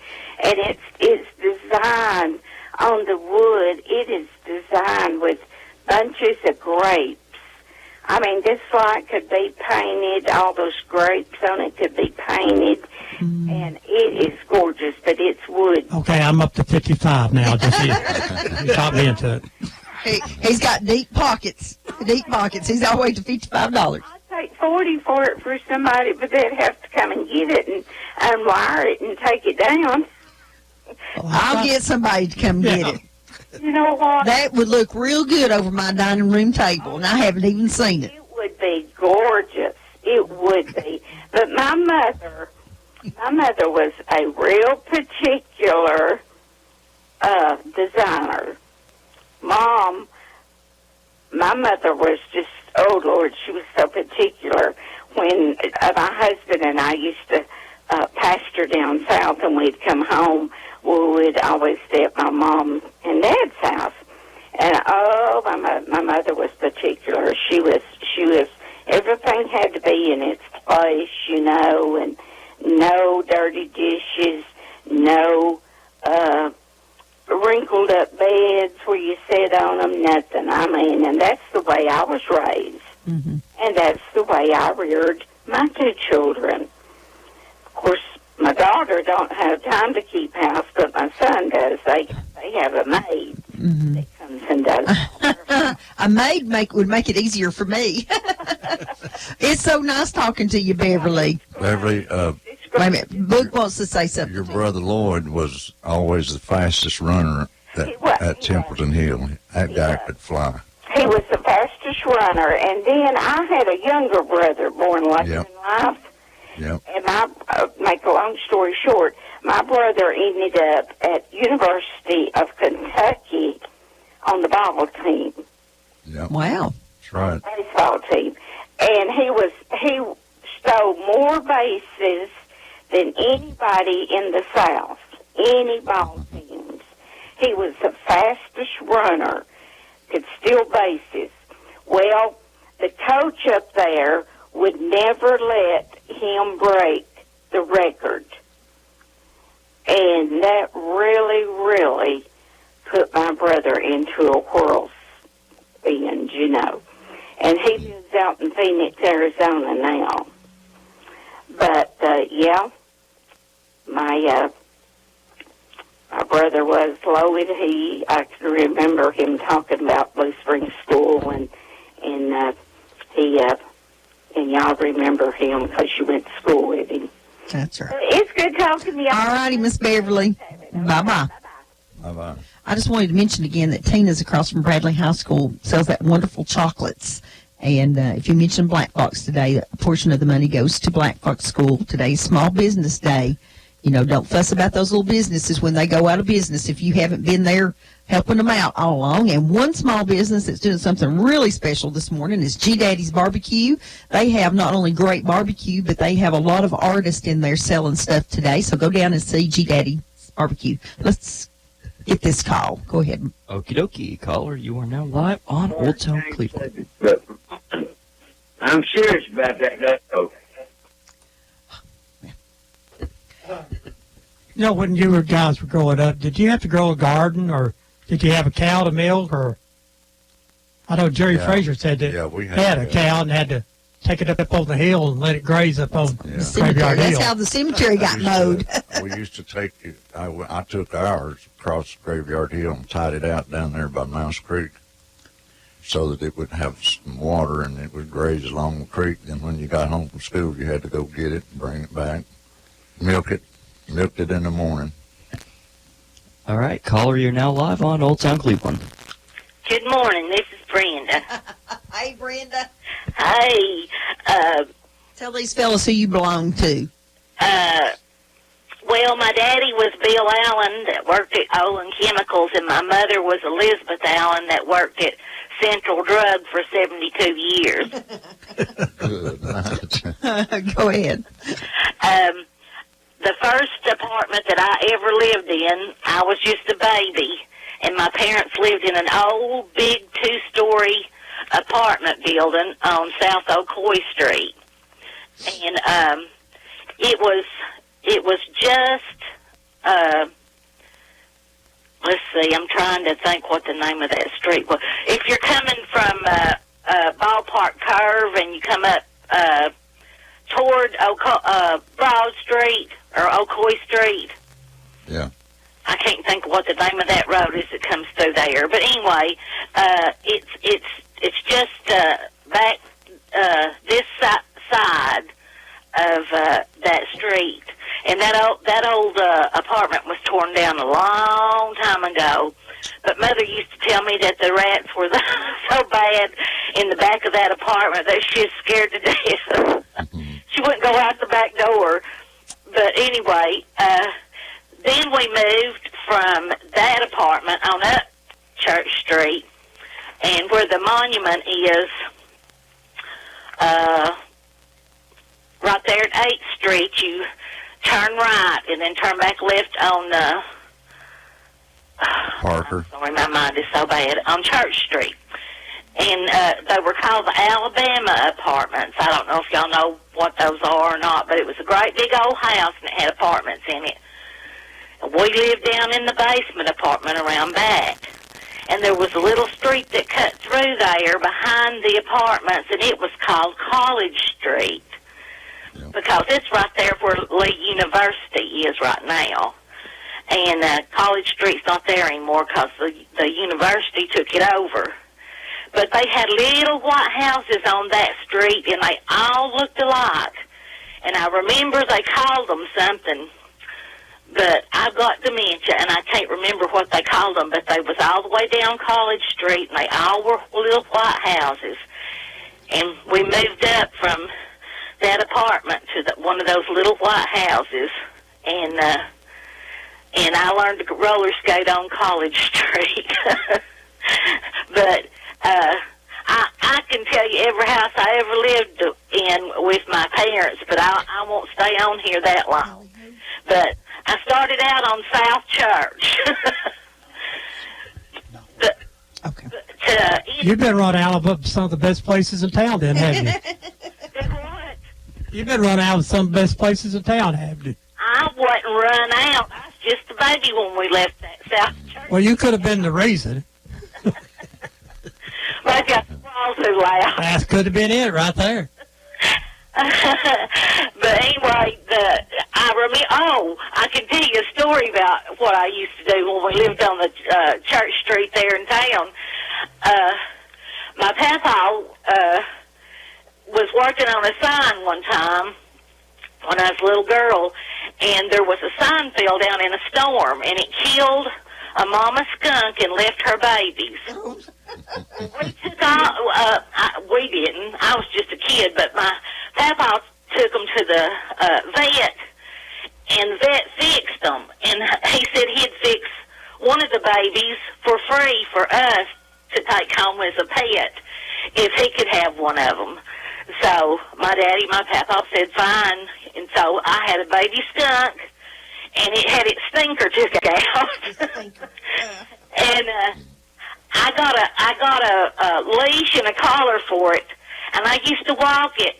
And it's designed on the wood. It is designed with bunches of grapes. I mean, this light could be painted. All those grapes on it could be painted. And it is gorgeous, but it's wood. Okay, I'm up to 55 now. Just you talked me into it. He's got deep pockets. Deep pockets. He's all the way to $55. I'd take $40 for it for somebody, but they'd have to come and get it and unwire it and take it down. I'll get somebody to come get it. You know what? That would look real good over my dining room table, and I haven't even seen it. It would be gorgeous. It would be. But my mother was a real particular mother was just, oh Lord, she was so particular. When my husband and I used to pastor down south, and we'd come home, we would always stay at my mom and dad's house. And oh, my mother was particular. She was everything had to be in its place, you know, and no dirty dishes, no wrinkled up beds where you sit on them, nothing. I mean, and that's the way I was raised. Mm-hmm. And that's the way I reared my two children. Of course, my daughter don't have time to keep house, but my son does. They have a maid that comes and does. A maid would make it easier for me. It's so nice talking to you, Beverly. Beverly, Wait a minute. Boog wants to say something. your brother Lloyd was always the fastest runner at Templeton Hill. That guy could fly. He was the fastest runner. And then I had a younger brother born later in life. Yep. And make a long story short, my brother ended up at University of Kentucky on the Bible team. Yep. Wow. That's right. Baseball team. And he stole more bases than anybody in the South, any ball teams. He was the fastest runner, could steal bases. Well, the coach up there would never let him break the record. And that really, really put my brother into a whirlwind, you know. And he lives out in Phoenix, Arizona now. But, yeah, my brother was loaded. I can remember him talking about Blue Spring School, and y'all remember him because you went to school with him. That's right. It's good talking to you. All righty, Miss Beverly. Bye-bye. Bye-bye. I just wanted to mention again that Tina's across from Bradley High School sells that wonderful chocolates. And if you mention Black Fox today, a portion of the money goes to Black Fox School. Today's Small Business Day. You know, don't fuss about those little businesses when they go out of business if you haven't been there helping them out all along. And one small business that's doing something really special this morning is G Daddy's Barbecue. They have not only great barbecue, but they have a lot of artists in there selling stuff today. So go down and see G Daddy's Barbecue. Let's get this call. Go ahead. Okie dokie, caller. You are now live on Old Town Cleveland. But I'm serious about that, though. You know, when you guys were growing up, did you have to grow a garden, or did you have a cow to milk? Or I know Jerry Frazier said that we had a cow and had to take it up on the hill and let it graze up on Graveyard Hill. That's how the cemetery got mowed. We used to take it. I took ours across Graveyard Hill and tied it out down there by Mouse Creek so that it would have some water and it would graze along the creek. Then when you got home from school, you had to go get it and bring it back, milked it in the morning. All right, caller, you're now live on Old Town Cleveland. Good morning. This is Brenda. Hey, Brenda. Hey. Tell these fellas who you belong to. Well, my daddy was Bill Allen that worked at Olin Chemicals, and my mother was Elizabeth Allen that worked at Central Drug for 72 years. Go ahead. The first apartment that I ever lived in, I was just a baby, and my parents lived in an old, big 2-story apartment building on South Ocoee Street. And it was just, let's see, I'm trying to think what the name of that street was. If you're coming from Ballpark Curve and you come up toward Broad Street or Ocoee Street. Yeah. I can't think of what the name of that road is that comes through there. But anyway, it's just back this side of that street. And that old apartment was torn down a long time ago. But Mother used to tell me that the rats were so bad in the back of that apartment that she was scared to death. She wouldn't go out the back door. But anyway, then we moved from that apartment on up Church Street, and where the monument is, right there at 8th Street, you turn right and then turn back left on Parker. sorry, my mind is so bad, on Church Street. And they were called the Alabama Apartments. I don't know if y'all know what those are or not, but it was a great big old house and it had apartments in it. We lived down in the basement apartment around back. And there was a little street that cut through there behind the apartments, and it was called College Street. Because it's right there where Lee University is right now. And College Street's not there anymore because the university took it over. But they had little white houses on that street, and they all looked alike. And I remember they called them something, but I've got dementia, and I can't remember what they called them, but they was all the way down College Street, and they all were little white houses. And we moved up from that apartment to one of those little white houses, and I learned to roller skate on College Street. But I can tell you every house I ever lived in with my parents, but I won't stay on here that long. But I started out on South Church. You've been run out of some of the best places in town, then, haven't you? You've been run out of some of the best places in town, haven't you? I wasn't run out. I was just a baby when we left that South Church. Well, you could have been the reason. Maybe I swallowed too loud. That could have been it right there. But anyway, I can tell you a story about what I used to do when we lived on the Church Street there in town. My papa was working on a sign one time when I was a little girl, and there was a sign fell down in a storm, and it killed a mama skunk and left her babies. We took we didn't. I was just a kid, but my papa took them to the vet, and vet fixed them. And he said he'd fix one of the babies for free for us to take home as a pet if he could have one of them. So my papa said fine, and so I had a baby skunk, and it had its stinker took out. And I got a leash and a collar for it, and I used to walk it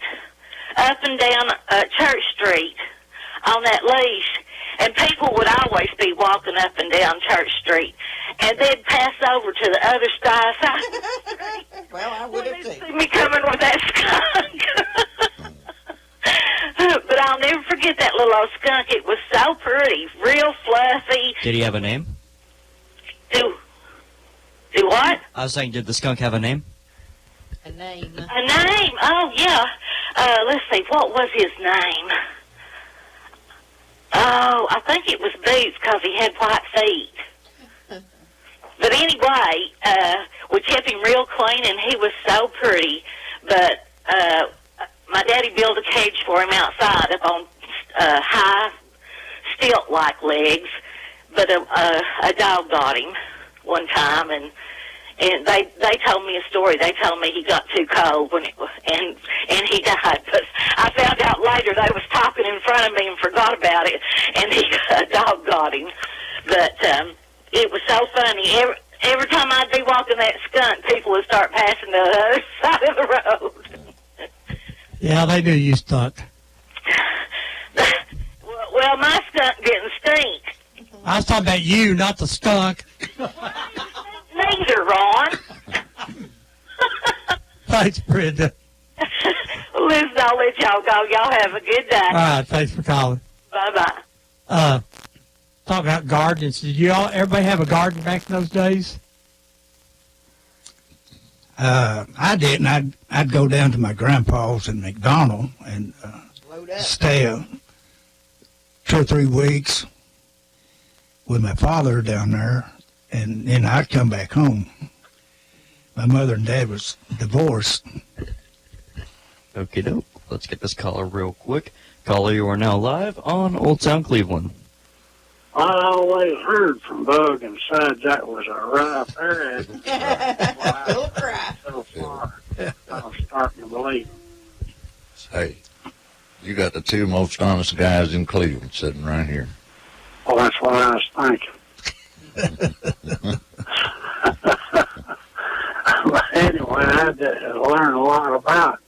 up and down Church Street on that leash, and people would always be walking up and down Church Street, and they'd pass over to the other side of the street. Well, I would have see me coming with that skunk. But I'll never forget that little old skunk. It was so pretty, real fluffy. Did he have a name? Do what? I was saying, did the skunk have a name? A name. A name? Oh, yeah. Let's see, what was his name? Oh, I think it was Boots because he had white feet. But anyway, we kept him real clean, and he was so pretty. But my daddy built a cage for him outside up on high stilt-like legs. But a dog got him one time, and they told me a story. They told me he got too cold and he died. But I found out later they was talking in front of me and forgot about it, and a dog got him. But it was so funny. Every time I'd be walking that skunk, people would start passing the other side of the road. Yeah, they do use skunk. Well, my skunk didn't stink. I was talking about you, not the skunk. Neither, Ron. Thanks, Brenda. Listen, I'll let y'all go. Y'all have a good day. All right, thanks for calling. Bye-bye. Talk about gardens. Did everybody have a garden back in those days? I didn't. I'd go down to my grandpa's in McDonald and stay 2 or 3 weeks with my father down there, and then I'd come back home. My mother and dad was divorced. Okie doke. Let's get this caller real quick. Caller, you are now live on Old Town Cleveland. I always heard from Boog and Suds that was a rough area. He'll cry. So far, I'm starting to believe. Hey, you got the two most honest guys in Cleveland sitting right here. Well, that's what I was thinking. But anyway, I had to learn a lot about it.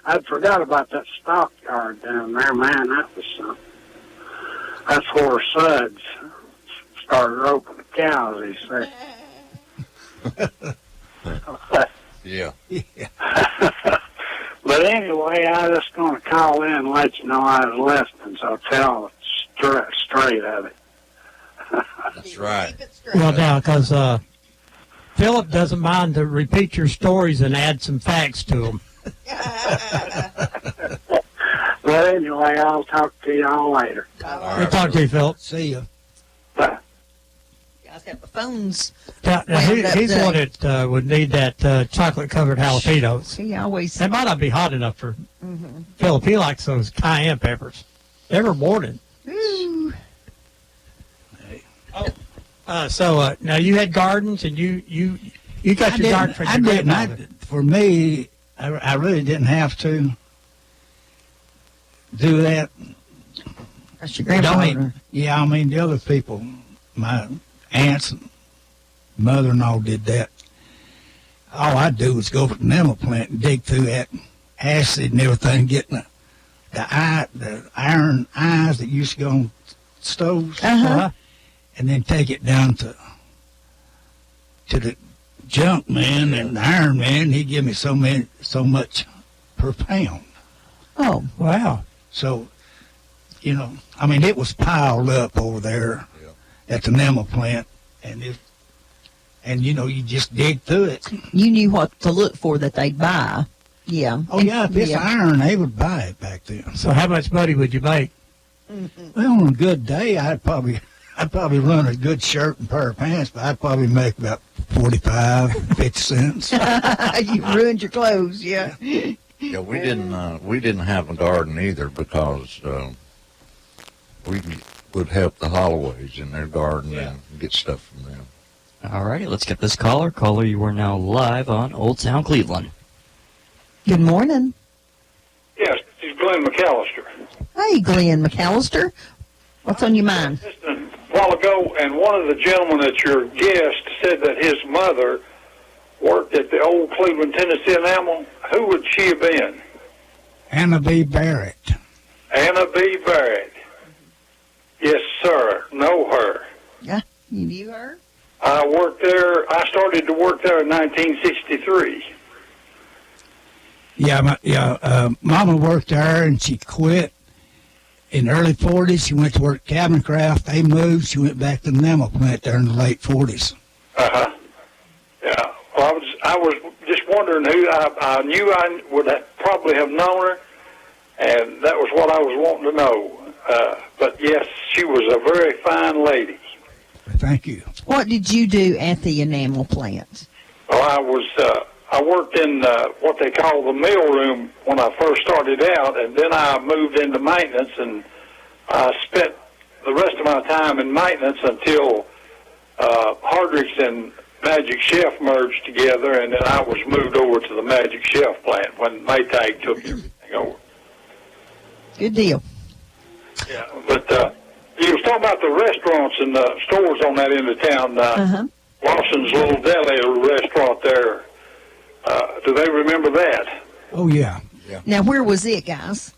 I'd forgot about that stockyard down there. Man, that was something. That's where Suds started roping the cows, he said. Yeah. But anyway, I was just going to call in and let you know I was listening, so tell straight of it. That's right. Well, now, because Philip doesn't mind to repeat your stories and add some facts to them. But anyway, I'll talk to y'all later. We'll talk to you, Philip. See you. Bye. Guys got the phones. Now, he's one that would need that chocolate-covered jalapenos. He always. That might not be hot enough for Philip. He likes those cayenne peppers every morning. Ooh. So now you had gardens, and you got your garden from your grandmother. For me, I really didn't have to do that. That's your grandmother. Yeah, I mean, the other people, my aunts and mother-in-law did that. All I do was go to the enamel plant and dig through that acid and everything, getting the iron eyes that used to go on stoves, and then take it down to the junk man and the iron man. He give me so much per pound. Oh, wow. So, you know, I mean, it was piled up over there at the enamel plant, and you know, you just dig through it. You knew what to look for that they'd buy. Yeah. Oh, yeah, if it's iron, they would buy it back then. So how much money would you make? Well, on a good day, I'd probably run a good shirt and pair of pants, but I'd probably make about 45, 50 cents. You ruined your clothes, yeah. Yeah, we didn't have a garden either because we would help the Holloways in their garden and get stuff from them. All righty, let's get this caller. Caller, you are now live on Old Town Cleveland. Good morning. Yes, this is Glenn McAllister. Hey, Glenn McAllister. What's on your mind? Just a while ago, and one of the gentlemen at your guest said that his mother worked at the old Cleveland, Tennessee enamel. Who would she have been? Anna B. Barrett. Anna B. Barrett. Yes, sir. Know her. Yeah, you knew her? I worked there. I started to work there in 1963. Yeah, Mama worked there, and she quit in the early 40s. She went to work cabin craft. They moved. She went back to the enamel plant there in the late 40s. Uh-huh. Yeah. Well, I was just wondering who. I knew I would probably have known her, and that was what I was wanting to know. But, yes, she was a very fine lady. Thank you. What did you do at the enamel plant? Well, I worked in what they call the mail room when I first started out, and then I moved into maintenance, and I spent the rest of my time in maintenance until Hardrick's and Magic Chef merged together, and then I was moved over to the Magic Chef plant when Maytag took everything over. Good deal. Yeah, but you was talking about the restaurants and the stores on that end of town. Lawson's Little Deli restaurant there. Do they remember that? Oh, yeah. Now, where was it, guys?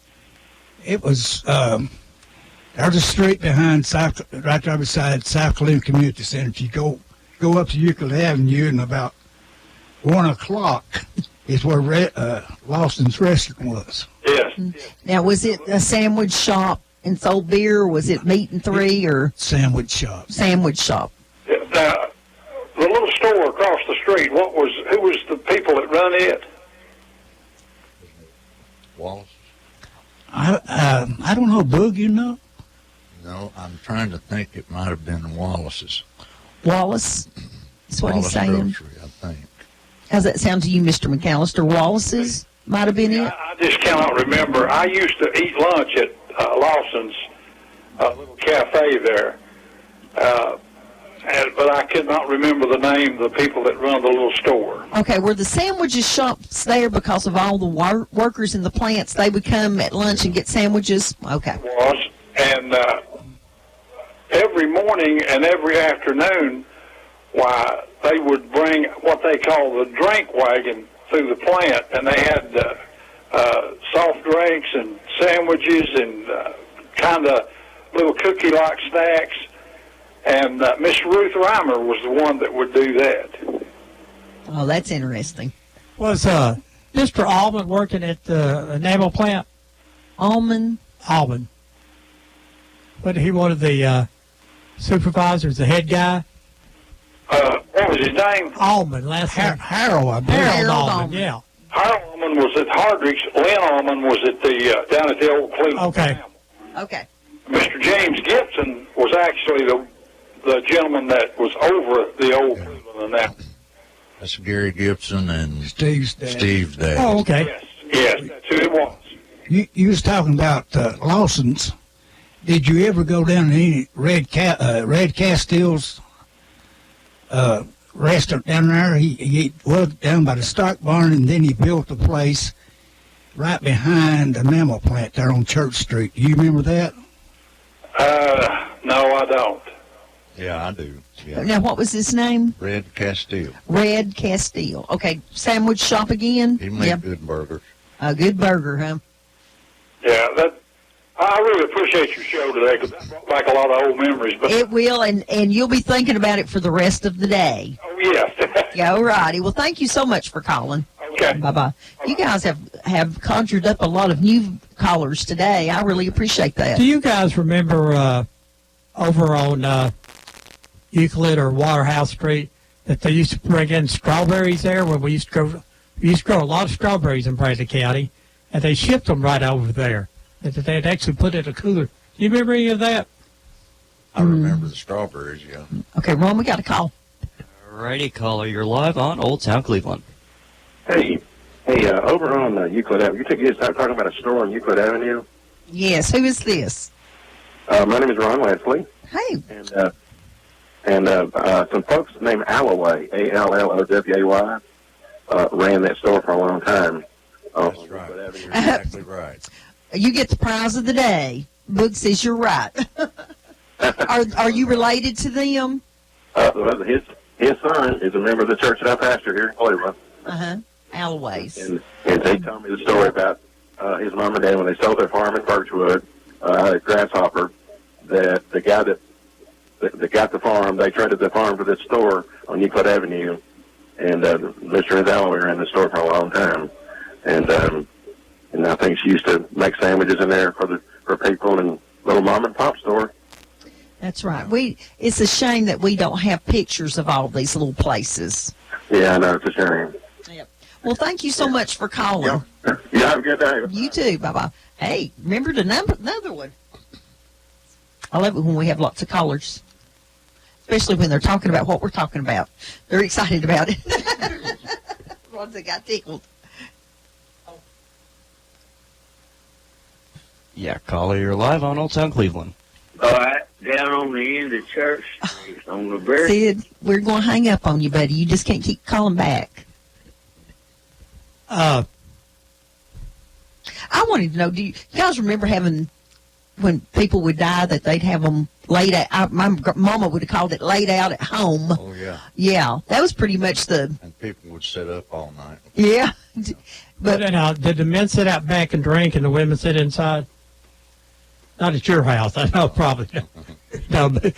It was, there's a street behind right there beside South Cleveland Community Center. If you go up to Euclid Avenue, and about 1 o'clock is where Lawson's restaurant was. Yes. Now, was it a sandwich shop and sold beer, or was it meat and three, or? Sandwich shop. Sandwich shop. Now, the little store across the street, who was the people that run it? Wallace? I don't know, Boog, you know? No, I'm trying to think. It might have been Wallace's. Wallace? That's what Wallace he's saying. Grocery, I think. How's that sound to you, Mr. McAllister? Wallace's might have been it? I just cannot remember. I used to eat lunch at Lawson's little cafe there, but I could not remember the name of the people that run the little store. Okay, were the sandwiches shops there because of all the workers in the plants? They would come at lunch and get sandwiches? Okay. Was, and every morning and every afternoon, why, they would bring what they call the drink wagon through the plant, and they had soft drinks and sandwiches and kind of little cookie-like snacks. And Miss Ruth Reimer was the one that would do that. Oh, that's interesting. Was Mr. Allman working at the enamel plant? Allman? Allman. But he one of the supervisors, the head guy? What was his name? Allman, last name. Harold, I believe. Harold Allman, yeah. Harold Allman was at Hardrick's. Lynn Allman was at the down at the old Cleveland. Okay. Okay. Mr. James Gibson was actually the gentleman that was over the old Cleveland and that. That's Gary Gibson and Steve's dad. Steve's dad. Oh, okay. Yes, that's who it was. You was talking about Lawson's. Did you ever go down to any Red Castile's restaurant down there? He was down by the stock barn, and then he built a place right behind the enamel plant there on Church Street. Do you remember that? No, I don't. Yeah, I do. Yeah. Now, what was his name? Red Castile. Red Castile. Okay, sandwich shop again? He made good burgers. A good burger, huh? Yeah, I really appreciate your show today because that brought back a lot of old memories. But It will, and you'll be thinking about it for the rest of the day. oh yes. Yeah, all righty. Well, thank you so much for calling. Okay. Bye-bye. You guys have conjured up a lot of new callers today. I really appreciate that. Do you guys remember over on Euclid or Waterhouse Street that they used to bring in strawberries there when we used to grow a lot of strawberries in Bradley County, and they shipped them right over there. They'd actually put it in a cooler. Do you remember any of that? I remember the strawberries, yeah. Okay, Ron, we got a call. Alrighty, caller, you're live on Old Town Cleveland. Hey, over on Euclid Avenue, you started talking about a store on Euclid Avenue. Yes, who is this? My name is Ron Leslie. Hey. And some folks named Alloway, Alloway, ran that store for a long time. That's right. You're exactly right. You get the prize of the day. Boog says you're right. Are you related to them? Well, his son is a member of the church that I pastor here in Cleveland. Always. And they told me the story about his mom and dad when they sold their farm in Birchwood, Grasshopper, that the guy that got the farm, they traded the farm for this store on Euclid Avenue, and Mr. Alloway ran the store for a long time. And I think she used to make sandwiches in there for people and little mom and pop store. That's right. It's a shame that we don't have pictures of all these little places. Yeah, I know, it's a shame. Yep. Well, thank you so much for calling. Yeah, have a good day. You too. Bye-bye. Hey, remember the number? Another one. I love it when we have lots of callers, especially when they're talking about what we're talking about. They're excited about it. Ones that got tickled. Yeah, caller, you're live on Old Town Cleveland. All right, down on the end of Church Street, on the very... Sid, we're going to hang up on you, buddy. You just can't keep calling back. I wanted to know, do you guys remember having, when people would die, that they'd have them laid out? My mama would have called it laid out at home. Oh, yeah. Yeah, that was pretty much the... And people would sit up all night. Yeah. But did the men sit out back and drink and the women sit inside? Not at your house. I know, probably. No, but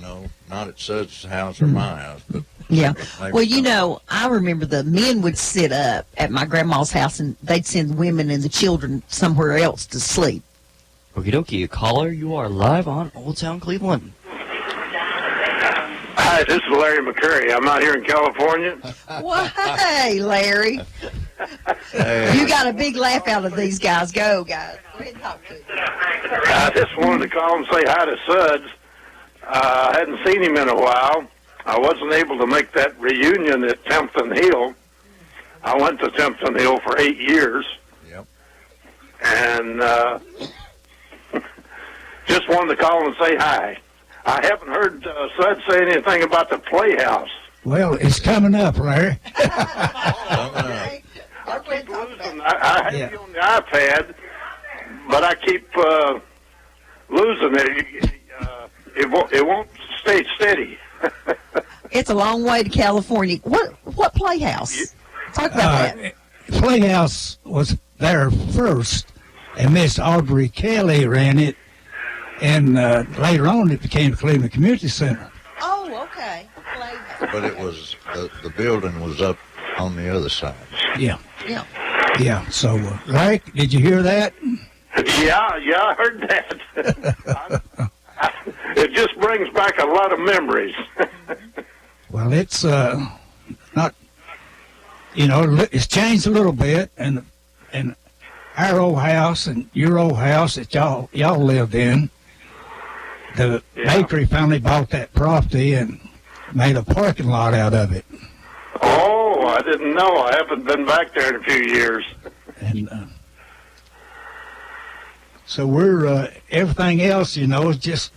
No, not at Suds' house or my house. But yeah. Well, you know, I remember the men would sit up at my grandma's house and they'd send the women and the children somewhere else to sleep. Okie dokie, caller, you are live on Old Town Cleveland. Hi, this is Larry McCurry. I'm out here in California. Well, hey, Larry. You got a big laugh out of these guys. Go, guys. Go ahead and talk to them. I just wanted to call and say hi to Suds. I hadn't seen him in a while. I wasn't able to make that reunion at Tempton Hill. I went to Tempton Hill for 8 years. Yep. And just wanted to call and say hi. I haven't heard Suds say anything about the Playhouse. Well, it's coming up, Larry. I keep losing. I have you on the iPad, but I keep losing it. It won't stay steady. It's a long way to California. What Playhouse? Talk about that. Playhouse was there first, and Miss Audrey Kelly ran it, and later on it became Cleveland Community Center. Oh, okay. But it was, the building was up on the other side. Yeah. Yeah. Yeah. So, Larry, did you hear that? Yeah, I heard that. It just brings back a lot of memories. Well, it's not, it's changed a little bit, and our old house and your old house that y'all lived in, the bakery finally bought that property and made a parking lot out of it. Oh, I didn't know. I haven't been back there in a few years. And so we're, everything else, is just,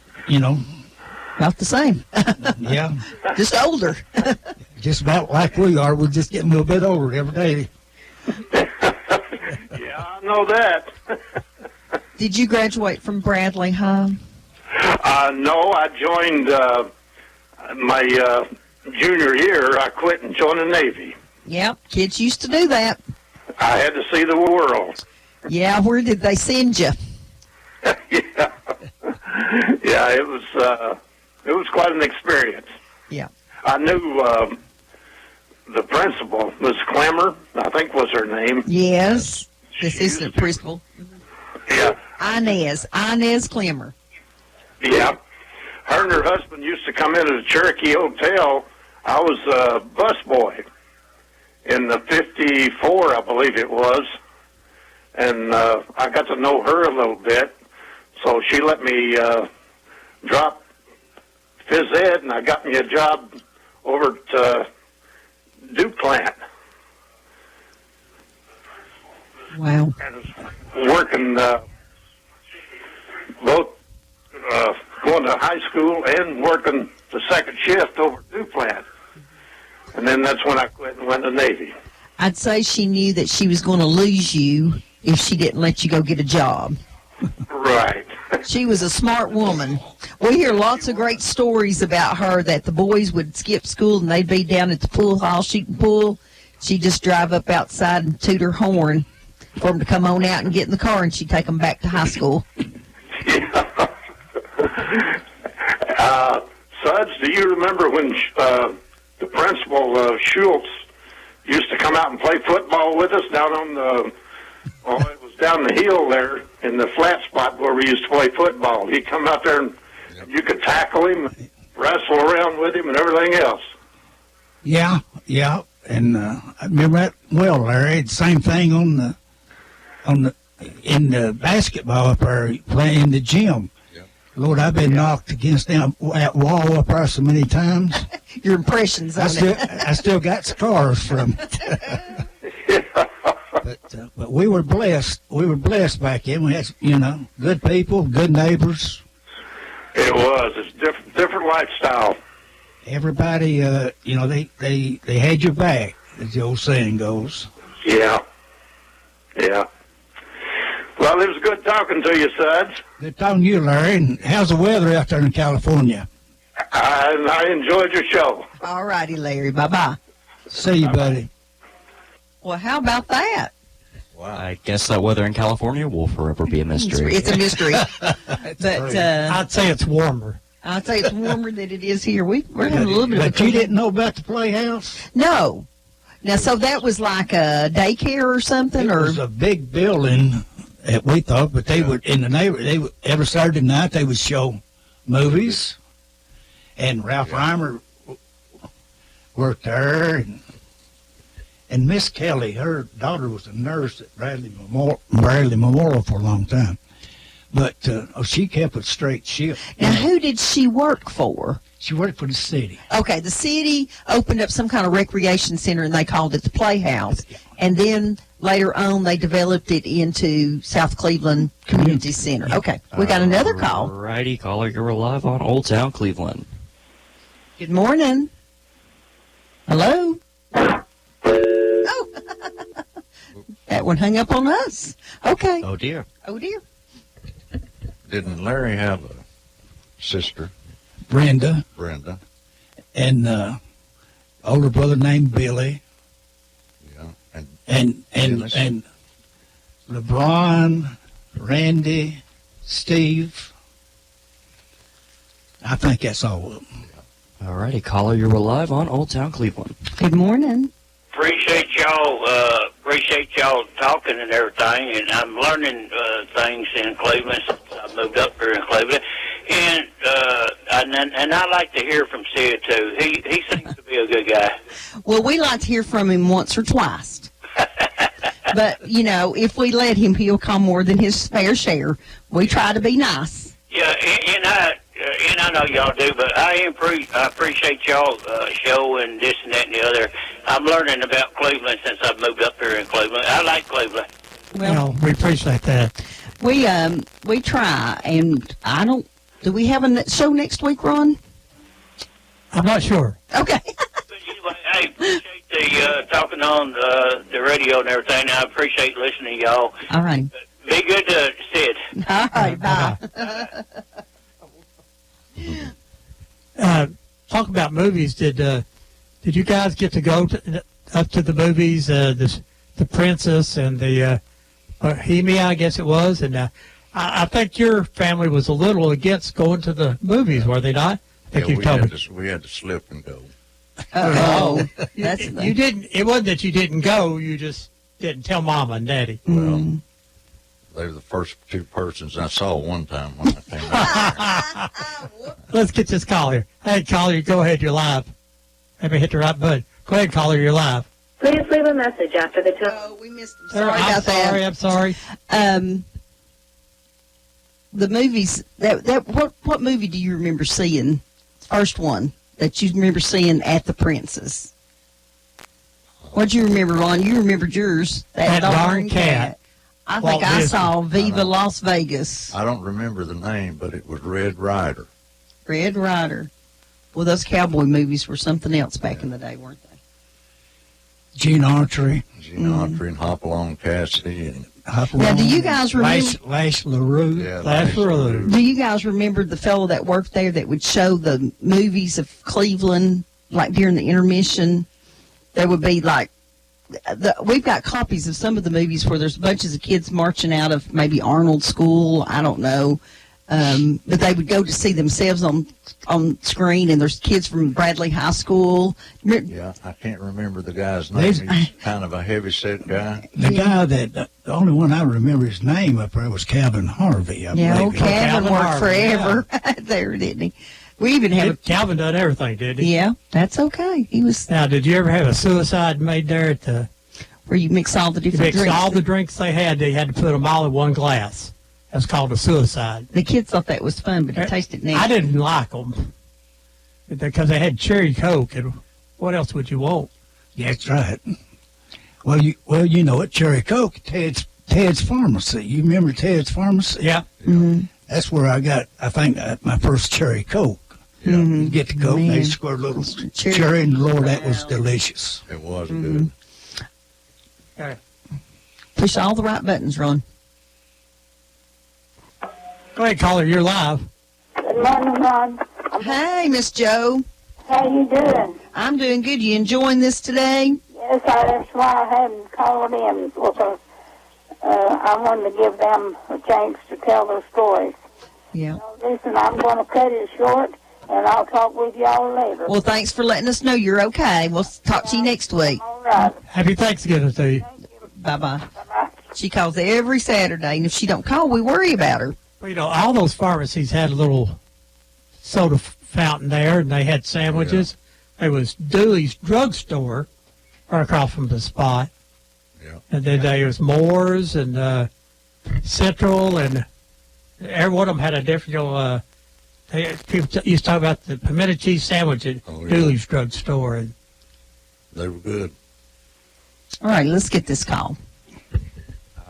about the same. Yeah. Just older. Just about like we are. We're just getting a little bit older every day. Yeah, I know that. Did you graduate from Bradley High? No, I joined my junior year. I quit and joined the Navy. Yep, kids used to do that. I had to see the world. Yeah, where did they send you? Yeah, it was quite an experience. Yeah. I knew the principal, Miss Clemmer, I think was her name. Yes, the assistant principal. Yeah. Inez Clemmer. Yeah. Her and her husband used to come into the Cherokee Hotel. I was a busboy in the 54, I believe it was. And I got to know her a little bit. So she let me drop phys ed, and I got me a job over at Duke Plant. Wow. And working both going to high school and working the second shift over at Duke Plant. And then that's when I quit and went to the Navy. I'd say she knew that she was going to lose you if she didn't let you go get a job. Right. She was a smart woman. We hear lots of great stories about her, that the boys would skip school and they'd be down at the pool hall shooting pool. She'd just drive up outside and toot her horn for them to come on out and get in the car, and she'd take them back to high school. Suds, do you remember when the principal, Schultz, used to come out and play football with us down on the... Oh, it was down the hill there in the flat spot where we used to play football. He'd come out there and you could tackle him, wrestle around with him, and everything else. Yeah. And I remember that well, Larry. The same thing in the basketball up there, playing in the gym. Lord, I've been knocked against that wall up there so many times. Your impressions on it. I still got scars from it. But we were blessed. We were blessed back then. We had, good people, good neighbors. It was. It's different lifestyle. Everybody, they had your back, as the old saying goes. Yeah. Well, it was good talking to you, Suds. Good talking to you, Larry. And how's the weather out there in California? I enjoyed your show. All righty, Larry. Bye-bye. See you, buddy. Well, how about that? Wow. I guess that weather in California will forever be a mystery. It's a mystery. But I'd say it's warmer. I'd say it's warmer than it is here. We're having a little bit of a... But you didn't know about the Playhouse? No. Now, so that was like a daycare or something? It was a big building that we thought, but they would, in the neighborhood, every Saturday night they would show movies, and Ralph Reimer worked there, and Miss Kelly, her daughter was a nurse at Bradley Memorial for a long time. But she kept a straight ship. Now, who did she work for? She worked for the city. Okay, the city opened up some kind of recreation center, and they called it the Playhouse. And then later on they developed it into South Cleveland Community Center. Okay, we got another call. Righty, caller, you're live on Old Town Cleveland. Good morning. Hello. Oh, that one hung up on us. Okay. Oh dear. Oh dear. Didn't Larry have a sister? Brenda. Brenda. And older brother named Billy. Yeah. And LeBron, Randy, Steve. I think that's all of them. All righty, caller, you're live on Old Town Cleveland. Good morning. Appreciate y'all talking and everything, and I'm learning things in Cleveland since I moved up here in Cleveland, and I like to hear from Sid too. He seems to be a good guy. Well, we like to hear from him once or twice. But, you know, if we let him, he'll come more than his fair share. We try to be nice. Yeah, and I know y'all do, but I appreciate y'all show and this and that and the other. I'm learning about Cleveland since I've moved up here in Cleveland. I like Cleveland. Well, we appreciate that. We try, and I don't. Do we have a show next week, Ron? I'm not sure. Okay. But anyway, I appreciate the talking on the radio and everything. I appreciate listening to y'all. All right. Be good to Sid. All right, bye. Talk about movies. Did you guys get to go up to the movies? The Princess and the Bohemia, I guess it was, and I think your family was a little against going to the movies, were they not? I think you told me. We had to slip and go. Oh, you didn't. It wasn't that you didn't go. You just didn't tell Mama and Daddy. Well, they were the first two persons I saw one time when I came out. Let's get this caller. Hey, caller, go ahead. You're live. Let me hit the right button. Go ahead, caller. You're live. Please leave a message after the tone. Oh, we missed him. I'm sorry. The movies. What movie do you remember seeing? First one that you remember seeing at the Princess. What do you remember, Ron? You remembered yours. That darn cat. I think I saw Viva Las Vegas. I don't remember the name, but it was Red Ryder. Red Ryder. Well, those cowboy movies were something else back in the day, weren't they? Gene Autry. Gene Autry and Hopalong Cassidy. And Now, do you guys remember? Lash LaRue. Yeah, Lash LaRue. Do you guys remember the fellow that worked there that would show the movies of Cleveland, like during the intermission? There would be like, we've got copies of some of the movies where there's bunches of kids marching out of maybe Arnold School, I don't know, but they would go to see themselves on screen, and there's kids from Bradley High School. Yeah, I can't remember the guy's name. He's kind of a heavy-set guy. The guy the only one I remember his name up there was Calvin Harvey. I believe. Calvin worked forever there, didn't he? We even have Calvin done everything, did he? Yeah, that's okay. He was. Now, did you ever have a suicide made there at the? Where you mix all the different drinks. All the drinks they had to put them all in one glass. That's called a suicide. The kids thought that was fun, but it tasted nasty. I didn't like them because they had cherry Coke, and what else would you want? Yeah, that's right. Well, you know it. Cherry Coke, Ted's Pharmacy. You remember Ted's Pharmacy? Yeah. Mm-hmm. That's where I got, I think, my first cherry Coke. You know, you get the Coke, and they squirt a little cherry, and Lord, that was delicious. It was good. Okay. Push all the right buttons, Ron. Go ahead, caller. You're live. Good morning, Ron. Hey, Miss Joe. How you doing? I'm doing good. You enjoying this today? Yes, that's why I hadn't called in, because I wanted to give them a chance to tell their stories. Yeah. So listen, I'm going to cut it short, and I'll talk with y'all later. Well, thanks for letting us know you're okay. We'll talk to you next week. All right. Happy Thanksgiving to you. Bye-bye. Bye-bye. She calls every Saturday, and if she don't call, we worry about her. Well, you know, all those pharmacies had a little soda fountain there, and they had sandwiches. Yeah. There was Dooley's drugstore right across from the spot. Yeah. And then there was Moore's and Central, and every one of them had a different, people used to talk about the pimento cheese sandwich at Dooley's drugstore. And they were good. All right, let's get this call.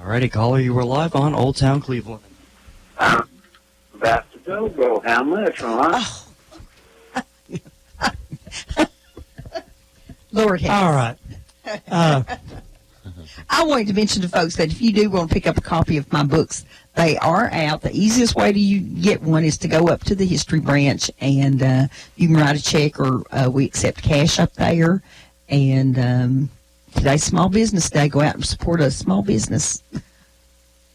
Alrighty, caller, you were live on Old Town Cleveland. About to go. How much, huh? Lord help. All right. I wanted to mention to folks that if you do want to pick up a copy of my books, they are out. The easiest way to get one is to go up to the history branch, and you can write a check, or we accept cash up there. And today's Small Business Day. Go out and support a small business.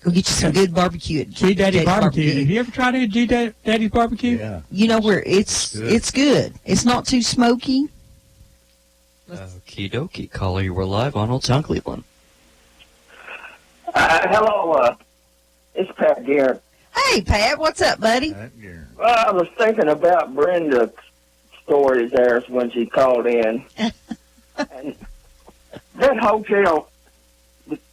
Go get you some good barbecue at G Daddy Barbecue. Have you ever tried it at G Daddy's Barbecue? Yeah. You know where it's good. It's not too smoky. Okie dokie, caller, you were live on Old Town Cleveland. Hello, it's Pat Garrett. Hey, Pat, what's up, buddy? Well, I was thinking about Brenda's stories there when she called in. And that hotel,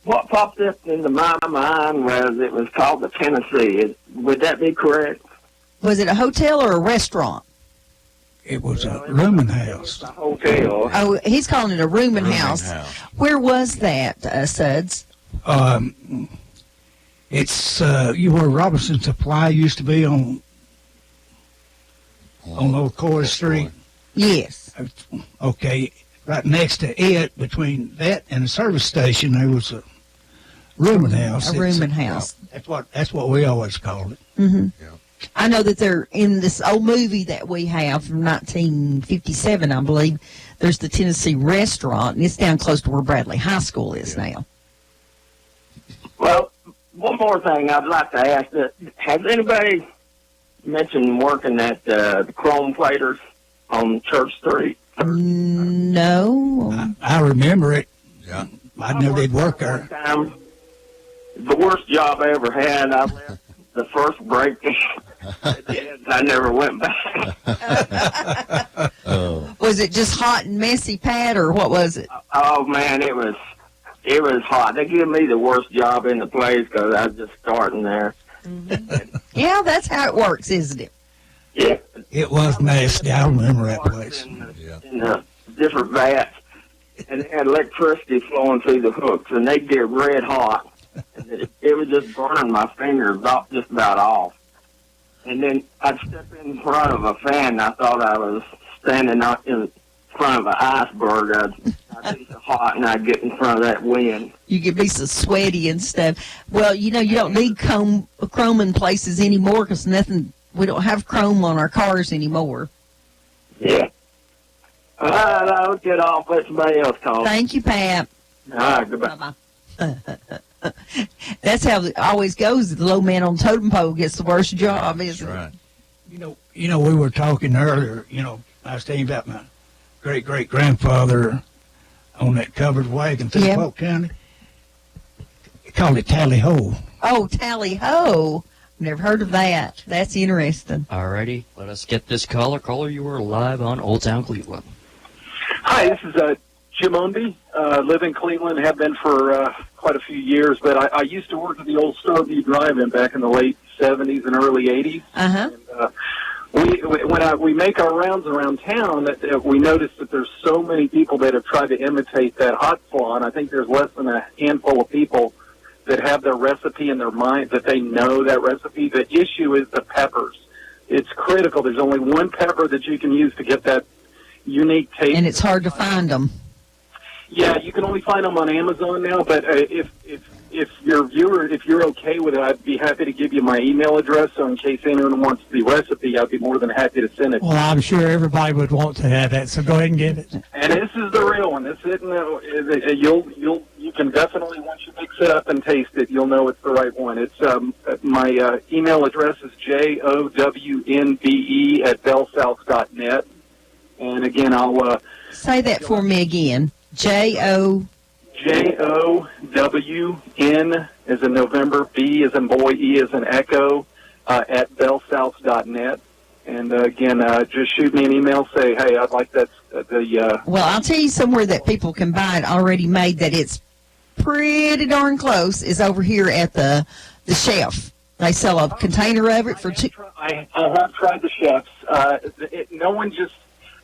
what popped up into my mind was it was called the Tennessee. Would that be correct? Was it a hotel or a restaurant? It was a rooming house. A hotel. Oh, he's calling it a rooming house. Where was that, Suds? It's where Robinson Supply used to be on Old Corey Street. Yes. Okay, right next to it, between that and the service station, there was a rooming house. A rooming house. That's what we always called it. Mm-hmm. I know that they're in this old movie that we have from 1957, I believe. There's the Tennessee restaurant, and it's down close to where Bradley High School is now. Well, one more thing I'd like to ask. Has anybody mentioned working at the Chrome Platers on Church Street? No. I remember it. Yeah. I never did work there. The worst job I ever had, I left the first break. I never went back. Was it just hot and messy, Pat, or what was it? Oh, man, it was hot. They gave me the worst job in the place because I was just starting there. Mm-hmm. Yeah, that's how it works, isn't it? Yeah. It was nasty. I remember that place. In the different vats, and they had electricity flowing through the hooks, and they get red hot. And it was just burning my fingers just about off. And then I'd step in front of a fan, and I thought I was standing out in front of an iceberg. I'd be so hot, and I'd get in front of that wind. You could be so sweaty and stuff. Well, you don't need chrome in places anymore because we don't have chrome on our cars anymore. Yeah. All right, I'll get off. Let somebody else call. Thank you, Pat. All right, goodbye. Bye-bye. That's how it always goes. The low man on the totem pole gets the worst job, isn't it? You know, we were talking earlier, I was telling you about my great-great-grandfather on that covered wagon through Polk County. They called it Tally Ho. Oh, Tally Ho. Never heard of that. That's interesting. Alrighty, let us get this caller. Caller, you were live on Old Town Cleveland. Hi, this is Jim Unby. Live in Cleveland, have been for quite a few years, but I used to work at the old Starview Drive-In back in the late 70s and early 80s. Uh-huh. And, when we make our rounds around town, we notice that there's so many people that have tried to imitate that hot flan. I think there's less than a handful of people that have their recipe in their mind, that they know that recipe. The issue is the peppers. It's critical. There's only one pepper that you can use to get that unique taste. And it's hard to find them. Yeah, you can only find them on Amazon now, but if you're okay with it, I'd be happy to give you my email address, so in case anyone wants the recipe, I'd be more than happy to send it. Well, I'm sure everybody would want to have that, so go ahead and give it. And this is the real one. This isn't. You can definitely, once you mix it up and taste it, you'll know it's the right one. It's my email address is jownbe@bellsouth.net, and again I'll say that for me again. JOWN as in November, B as in boy, E as in echo, at bellsouth.net. And again, just shoot me an email. Say, hey, I'd like that. Well, I'll tell you somewhere that people can buy it already made that it's pretty darn close is over here at the Chef. They sell a container of it for two. I have tried the Chefs. No one just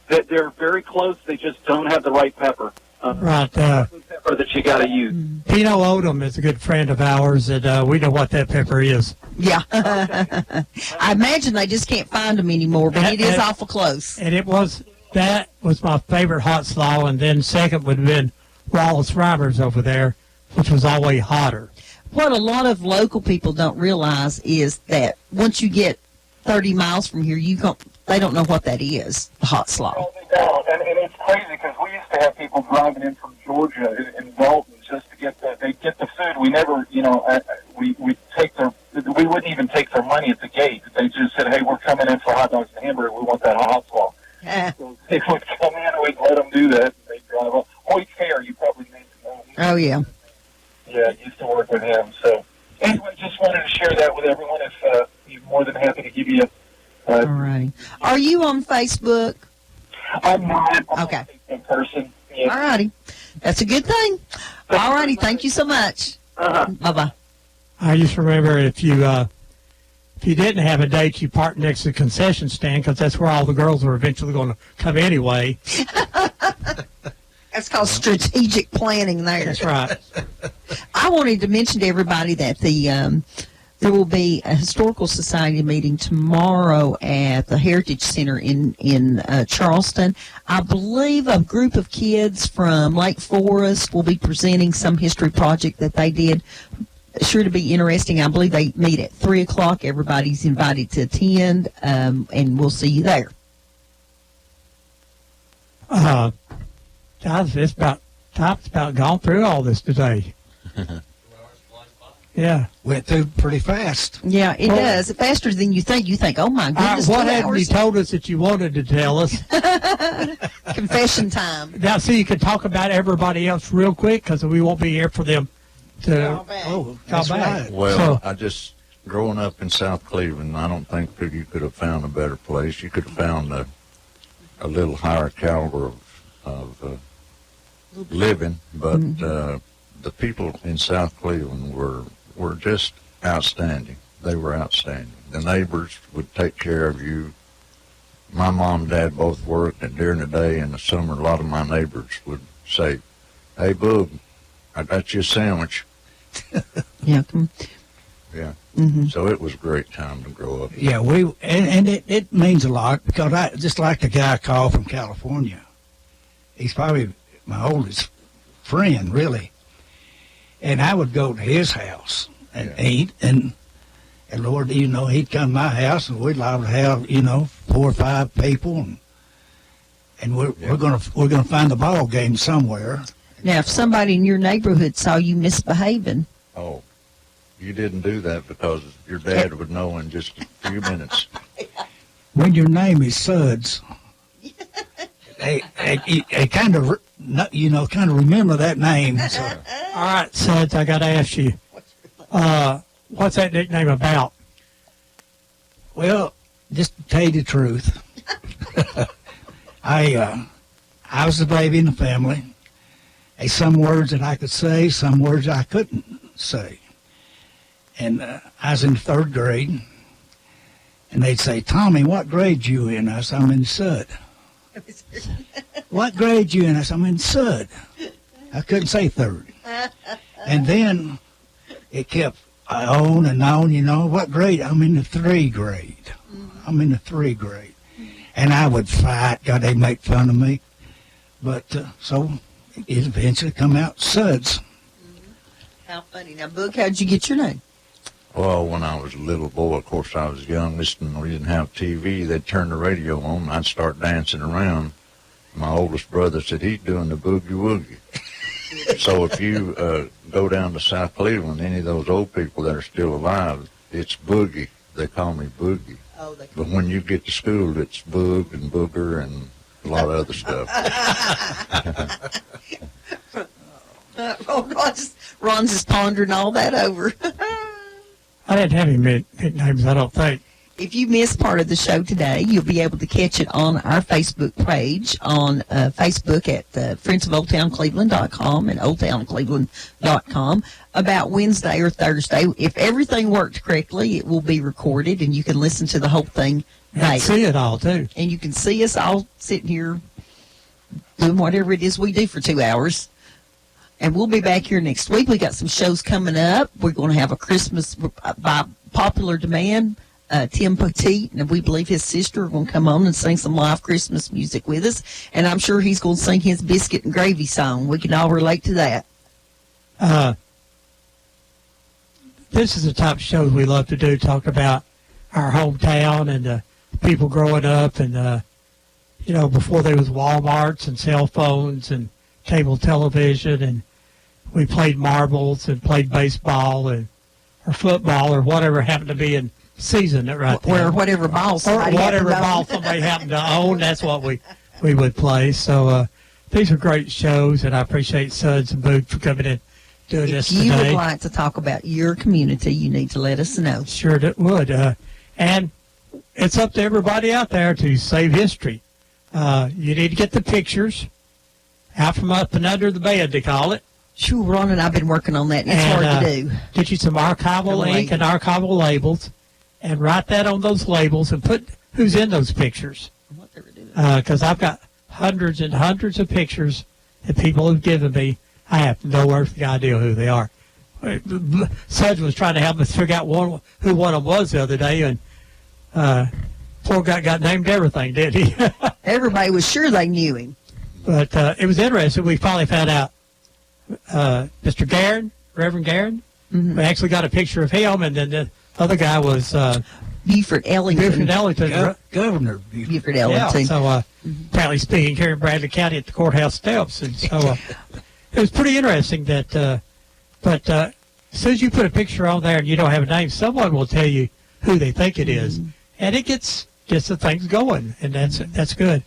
that they're very close. They just don't have the right pepper. Right. Pepper or that you got to use? Pino Odom is a good friend of ours, and we know what that pepper is. Yeah. I imagine they just can't find them anymore, but it is awful close. And that was my favorite hot slaw, and then second would have been Wallace Reimers over there, which was always hotter. What a lot of local people don't realize is that once you get 30 miles from here, they don't know what that is, the hot slaw. And it's crazy because we used to have people driving in from Georgia in Dalton just to get the food. We never, we wouldn't even take their money at the gate. They just said, "Hey, we're coming in for hot dogs and hamburger. We want that hot slaw." So they would come in and we'd let them do that. And they'd drive up. Hoyt Fair, you probably need to know. Oh, yeah. Yeah, I used to work with him. So anyway, just wanted to share that with everyone. If you're more than happy to give you all right. Are you on Facebook? I'm not. Okay. In person. Yeah. All righty. That's a good thing. All righty. Thank you so much. Bye-bye. I just remember if you didn't have a date, you parked next to the concession stand because that's where all the girls are eventually going to come anyway. That's called strategic planning there. That's right. I wanted to mention to everybody that there will be a Historical Society meeting tomorrow at the Heritage Center in Charleston. I believe a group of kids from Lake Forest will be presenting some history project that they did. Sure to be interesting. I believe they meet at 3 o'clock. Everybody's invited to attend, and we'll see you there. It's about gone through all this today. Yeah. Went through pretty fast. Yeah, it does. Faster than you think. You think, oh, my goodness, what 2 hadn't you hours? told us that you wanted to tell us? Confession time. Now, see, you can talk about everybody else real quick because we won't be here for them to Oh, that's that's right. Well, growing up in South Cleveland, I don't think that you could have found a better place. You could have found a little higher caliber of living, but the people in South Cleveland were just outstanding. They were outstanding. The neighbors would take care of you. My mom and dad both worked, and during the day in the summer, a lot of my neighbors would say, "Hey, Boog, I got you a sandwich." Yeah. Yeah. Mm-hmm. So it was a great time to grow up. Yeah, it means a lot because I just like the guy called from California. He's probably my oldest friend, really. And I would go to his house and eat, and Lord, he'd come to my house, and we'd love to have 4 or 5 people, and we're gonna find the ball game somewhere. Now, if somebody in your neighborhood saw you misbehaving, Oh, you didn't do that because your dad would know in just a few minutes. When your name is Suds, they kind of remember that name. So. All right, Suds, I got to ask you, what's that nickname about? Well, just to tell you the truth, I was the baby in the family. There's some words that I could say, some words I couldn't say. And I was in the 3rd grade, and they'd say, "Tommy, what grade you in?" I said, "I'm in Sud." "What grade you in?" I said, "I'm in Sud." I couldn't say 3rd. And then it kept on and on, "What grade?" "I'm in the 3rd grade. I'm in the 3rd grade." And I would fight. God, they'd make fun of me. But so it eventually come out Suds. How funny. Now, Boog, how'd you get your name? Well, when I was a little boy, of course, I was young. We didn't have TV. They'd turn the radio on. I'd start dancing around. My oldest brother said, "He's doing the boogie woogie." So if you go down to South Cleveland, any of those old people that are still alive, it's Boogie. They call me Boogie. Oh, but when you get to school, it's Boog and Booger and a lot of other stuff. Ron's just pondering all that over. I didn't have any nicknames, I don't think. If you missed part of the show today, you'll be able to catch it on our Facebook page, on Facebook at friendsofOldTownCleveland.com and OldTownCleveland.com about Wednesday or Thursday. If everything worked correctly, it will be recorded, and you can listen to the whole thing there. And see it all, too. And you can see us all sitting here doing whatever it is we do for 2 hours. And we'll be back here next week. We got some shows coming up. We're going to have a Christmas by popular demand. Tim Petit, and we believe his sister, are going to come on and sing some live Christmas music with us. And I'm sure he's going to sing his biscuit and gravy song. We can all relate to that. This is the type of shows we love to do, talk about our hometown and people growing up and, before there was Walmarts and cell phones and cable television, and we played marbles and played baseball or football or whatever happened to be in season right there. Or whatever ball somebody happened to own, that's what we would play. So these are great shows, and I appreciate Suds and Boog for coming in doing this today. If you would like to talk about your community, you need to let us know. Sure it would. And it's up to everybody out there to save history. You need to get the pictures out from up and under the bed, they call it. Sure, Ron and I've been working on that. It's hard to do. Get you some archival ink and archival labels, and write that on those labels and put who's in those pictures. Because I've got hundreds and hundreds of pictures that people have given me. I have no earthly idea who they are. Suds was trying to help us figure out who one of them was the other day, and poor guy got named everything, did he? Everybody was sure they knew him. But it was interesting. We finally found out Mr. Guerin, Reverend Guerin. Mm-hmm. We actually got a picture of him, and then the other guy was Buford Ellington. Governor Buford Ellington. Yeah, so apparently speaking here in Bradley County at the courthouse steps. And so it was pretty interesting that, but as soon as you put a picture on there and you don't have a name, someone will tell you who they think it is. And it gets the things going, and that's good.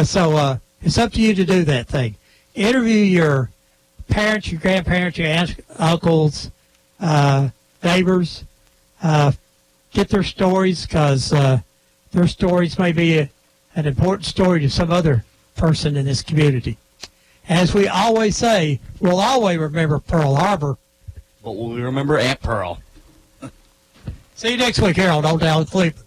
So it's up to you to do that thing. Interview your parents, your grandparents, your aunts, uncles, neighbors. Get their stories, because their stories may be an important story to some other person in this community. As we always say, we'll always remember Pearl Harbor. But we'll remember Aunt Pearl. See you next week here on Old Town Cleveland.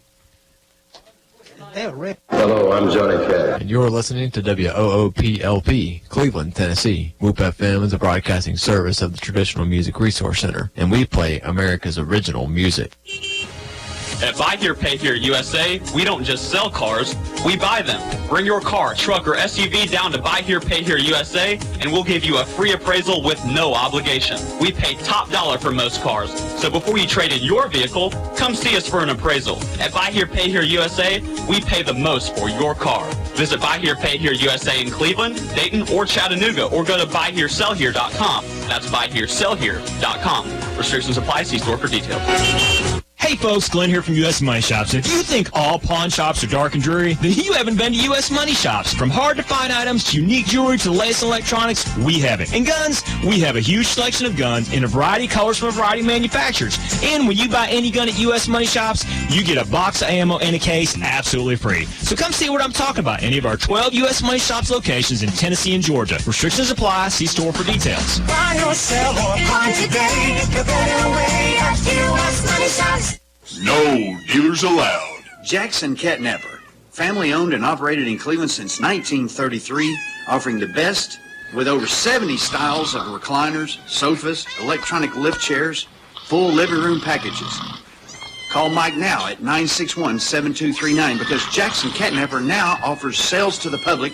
Hello, I'm Johnny Cash. And you're listening to WOOPLP, Cleveland, Tennessee. WOOP FM is a broadcasting service of the Traditional Music Resource Center, and we play America's original music. At Buy Here, Pay Here USA, we don't just sell cars, we buy them. Bring your car, truck, or SUV down to Buy Here, Pay Here USA, and we'll give you a free appraisal with no obligation. We pay top dollar for most cars, so before you trade in your vehicle, come see us for an appraisal. At Buy Here, Pay Here USA, we pay the most for your car. Visit Buy Here, Pay Here USA in Cleveland, Dayton, or Chattanooga, or go to buyheresellhere.com. That's buyheresellhere.com. Restrictions apply. See store for details. Hey folks, Glenn here from U.S. Money Shops. If you think all pawn shops are dark and dreary, then you haven't been to U.S. Money Shops. From hard-to-find items to unique jewelry to the latest electronics, we have it. And guns, we have a huge selection of guns in a variety of colors from a variety of manufacturers. And when you buy any gun at U.S. Money Shops, you get a box of ammo and a case absolutely free. So come see what I'm talking about. Any of our 12 U.S. Money Shops locations in Tennessee and Georgia. Restrictions apply. See store for details. Buy or sell or buy today. The better way at U.S. Money Shops. No dealers allowed. Jackson Catnapper, family owned and operated in Cleveland since 1933, offering the best with over 70 styles of recliners, sofas, electronic lift chairs, full living room packages. Call Mike now at 961-7239 because Jackson Catnapper now offers sales to the public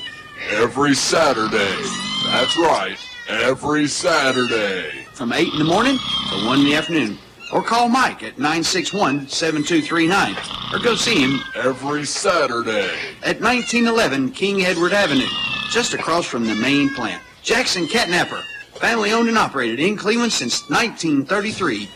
every Saturday. That's right, every Saturday. From 8 in the morning to 1 in the afternoon. Or call Mike at 961-7239. Or go see him every Saturday at 1911 King Edward Avenue, just across from the main plant. Jackson Catnapper, family owned and operated in Cleveland since 1933.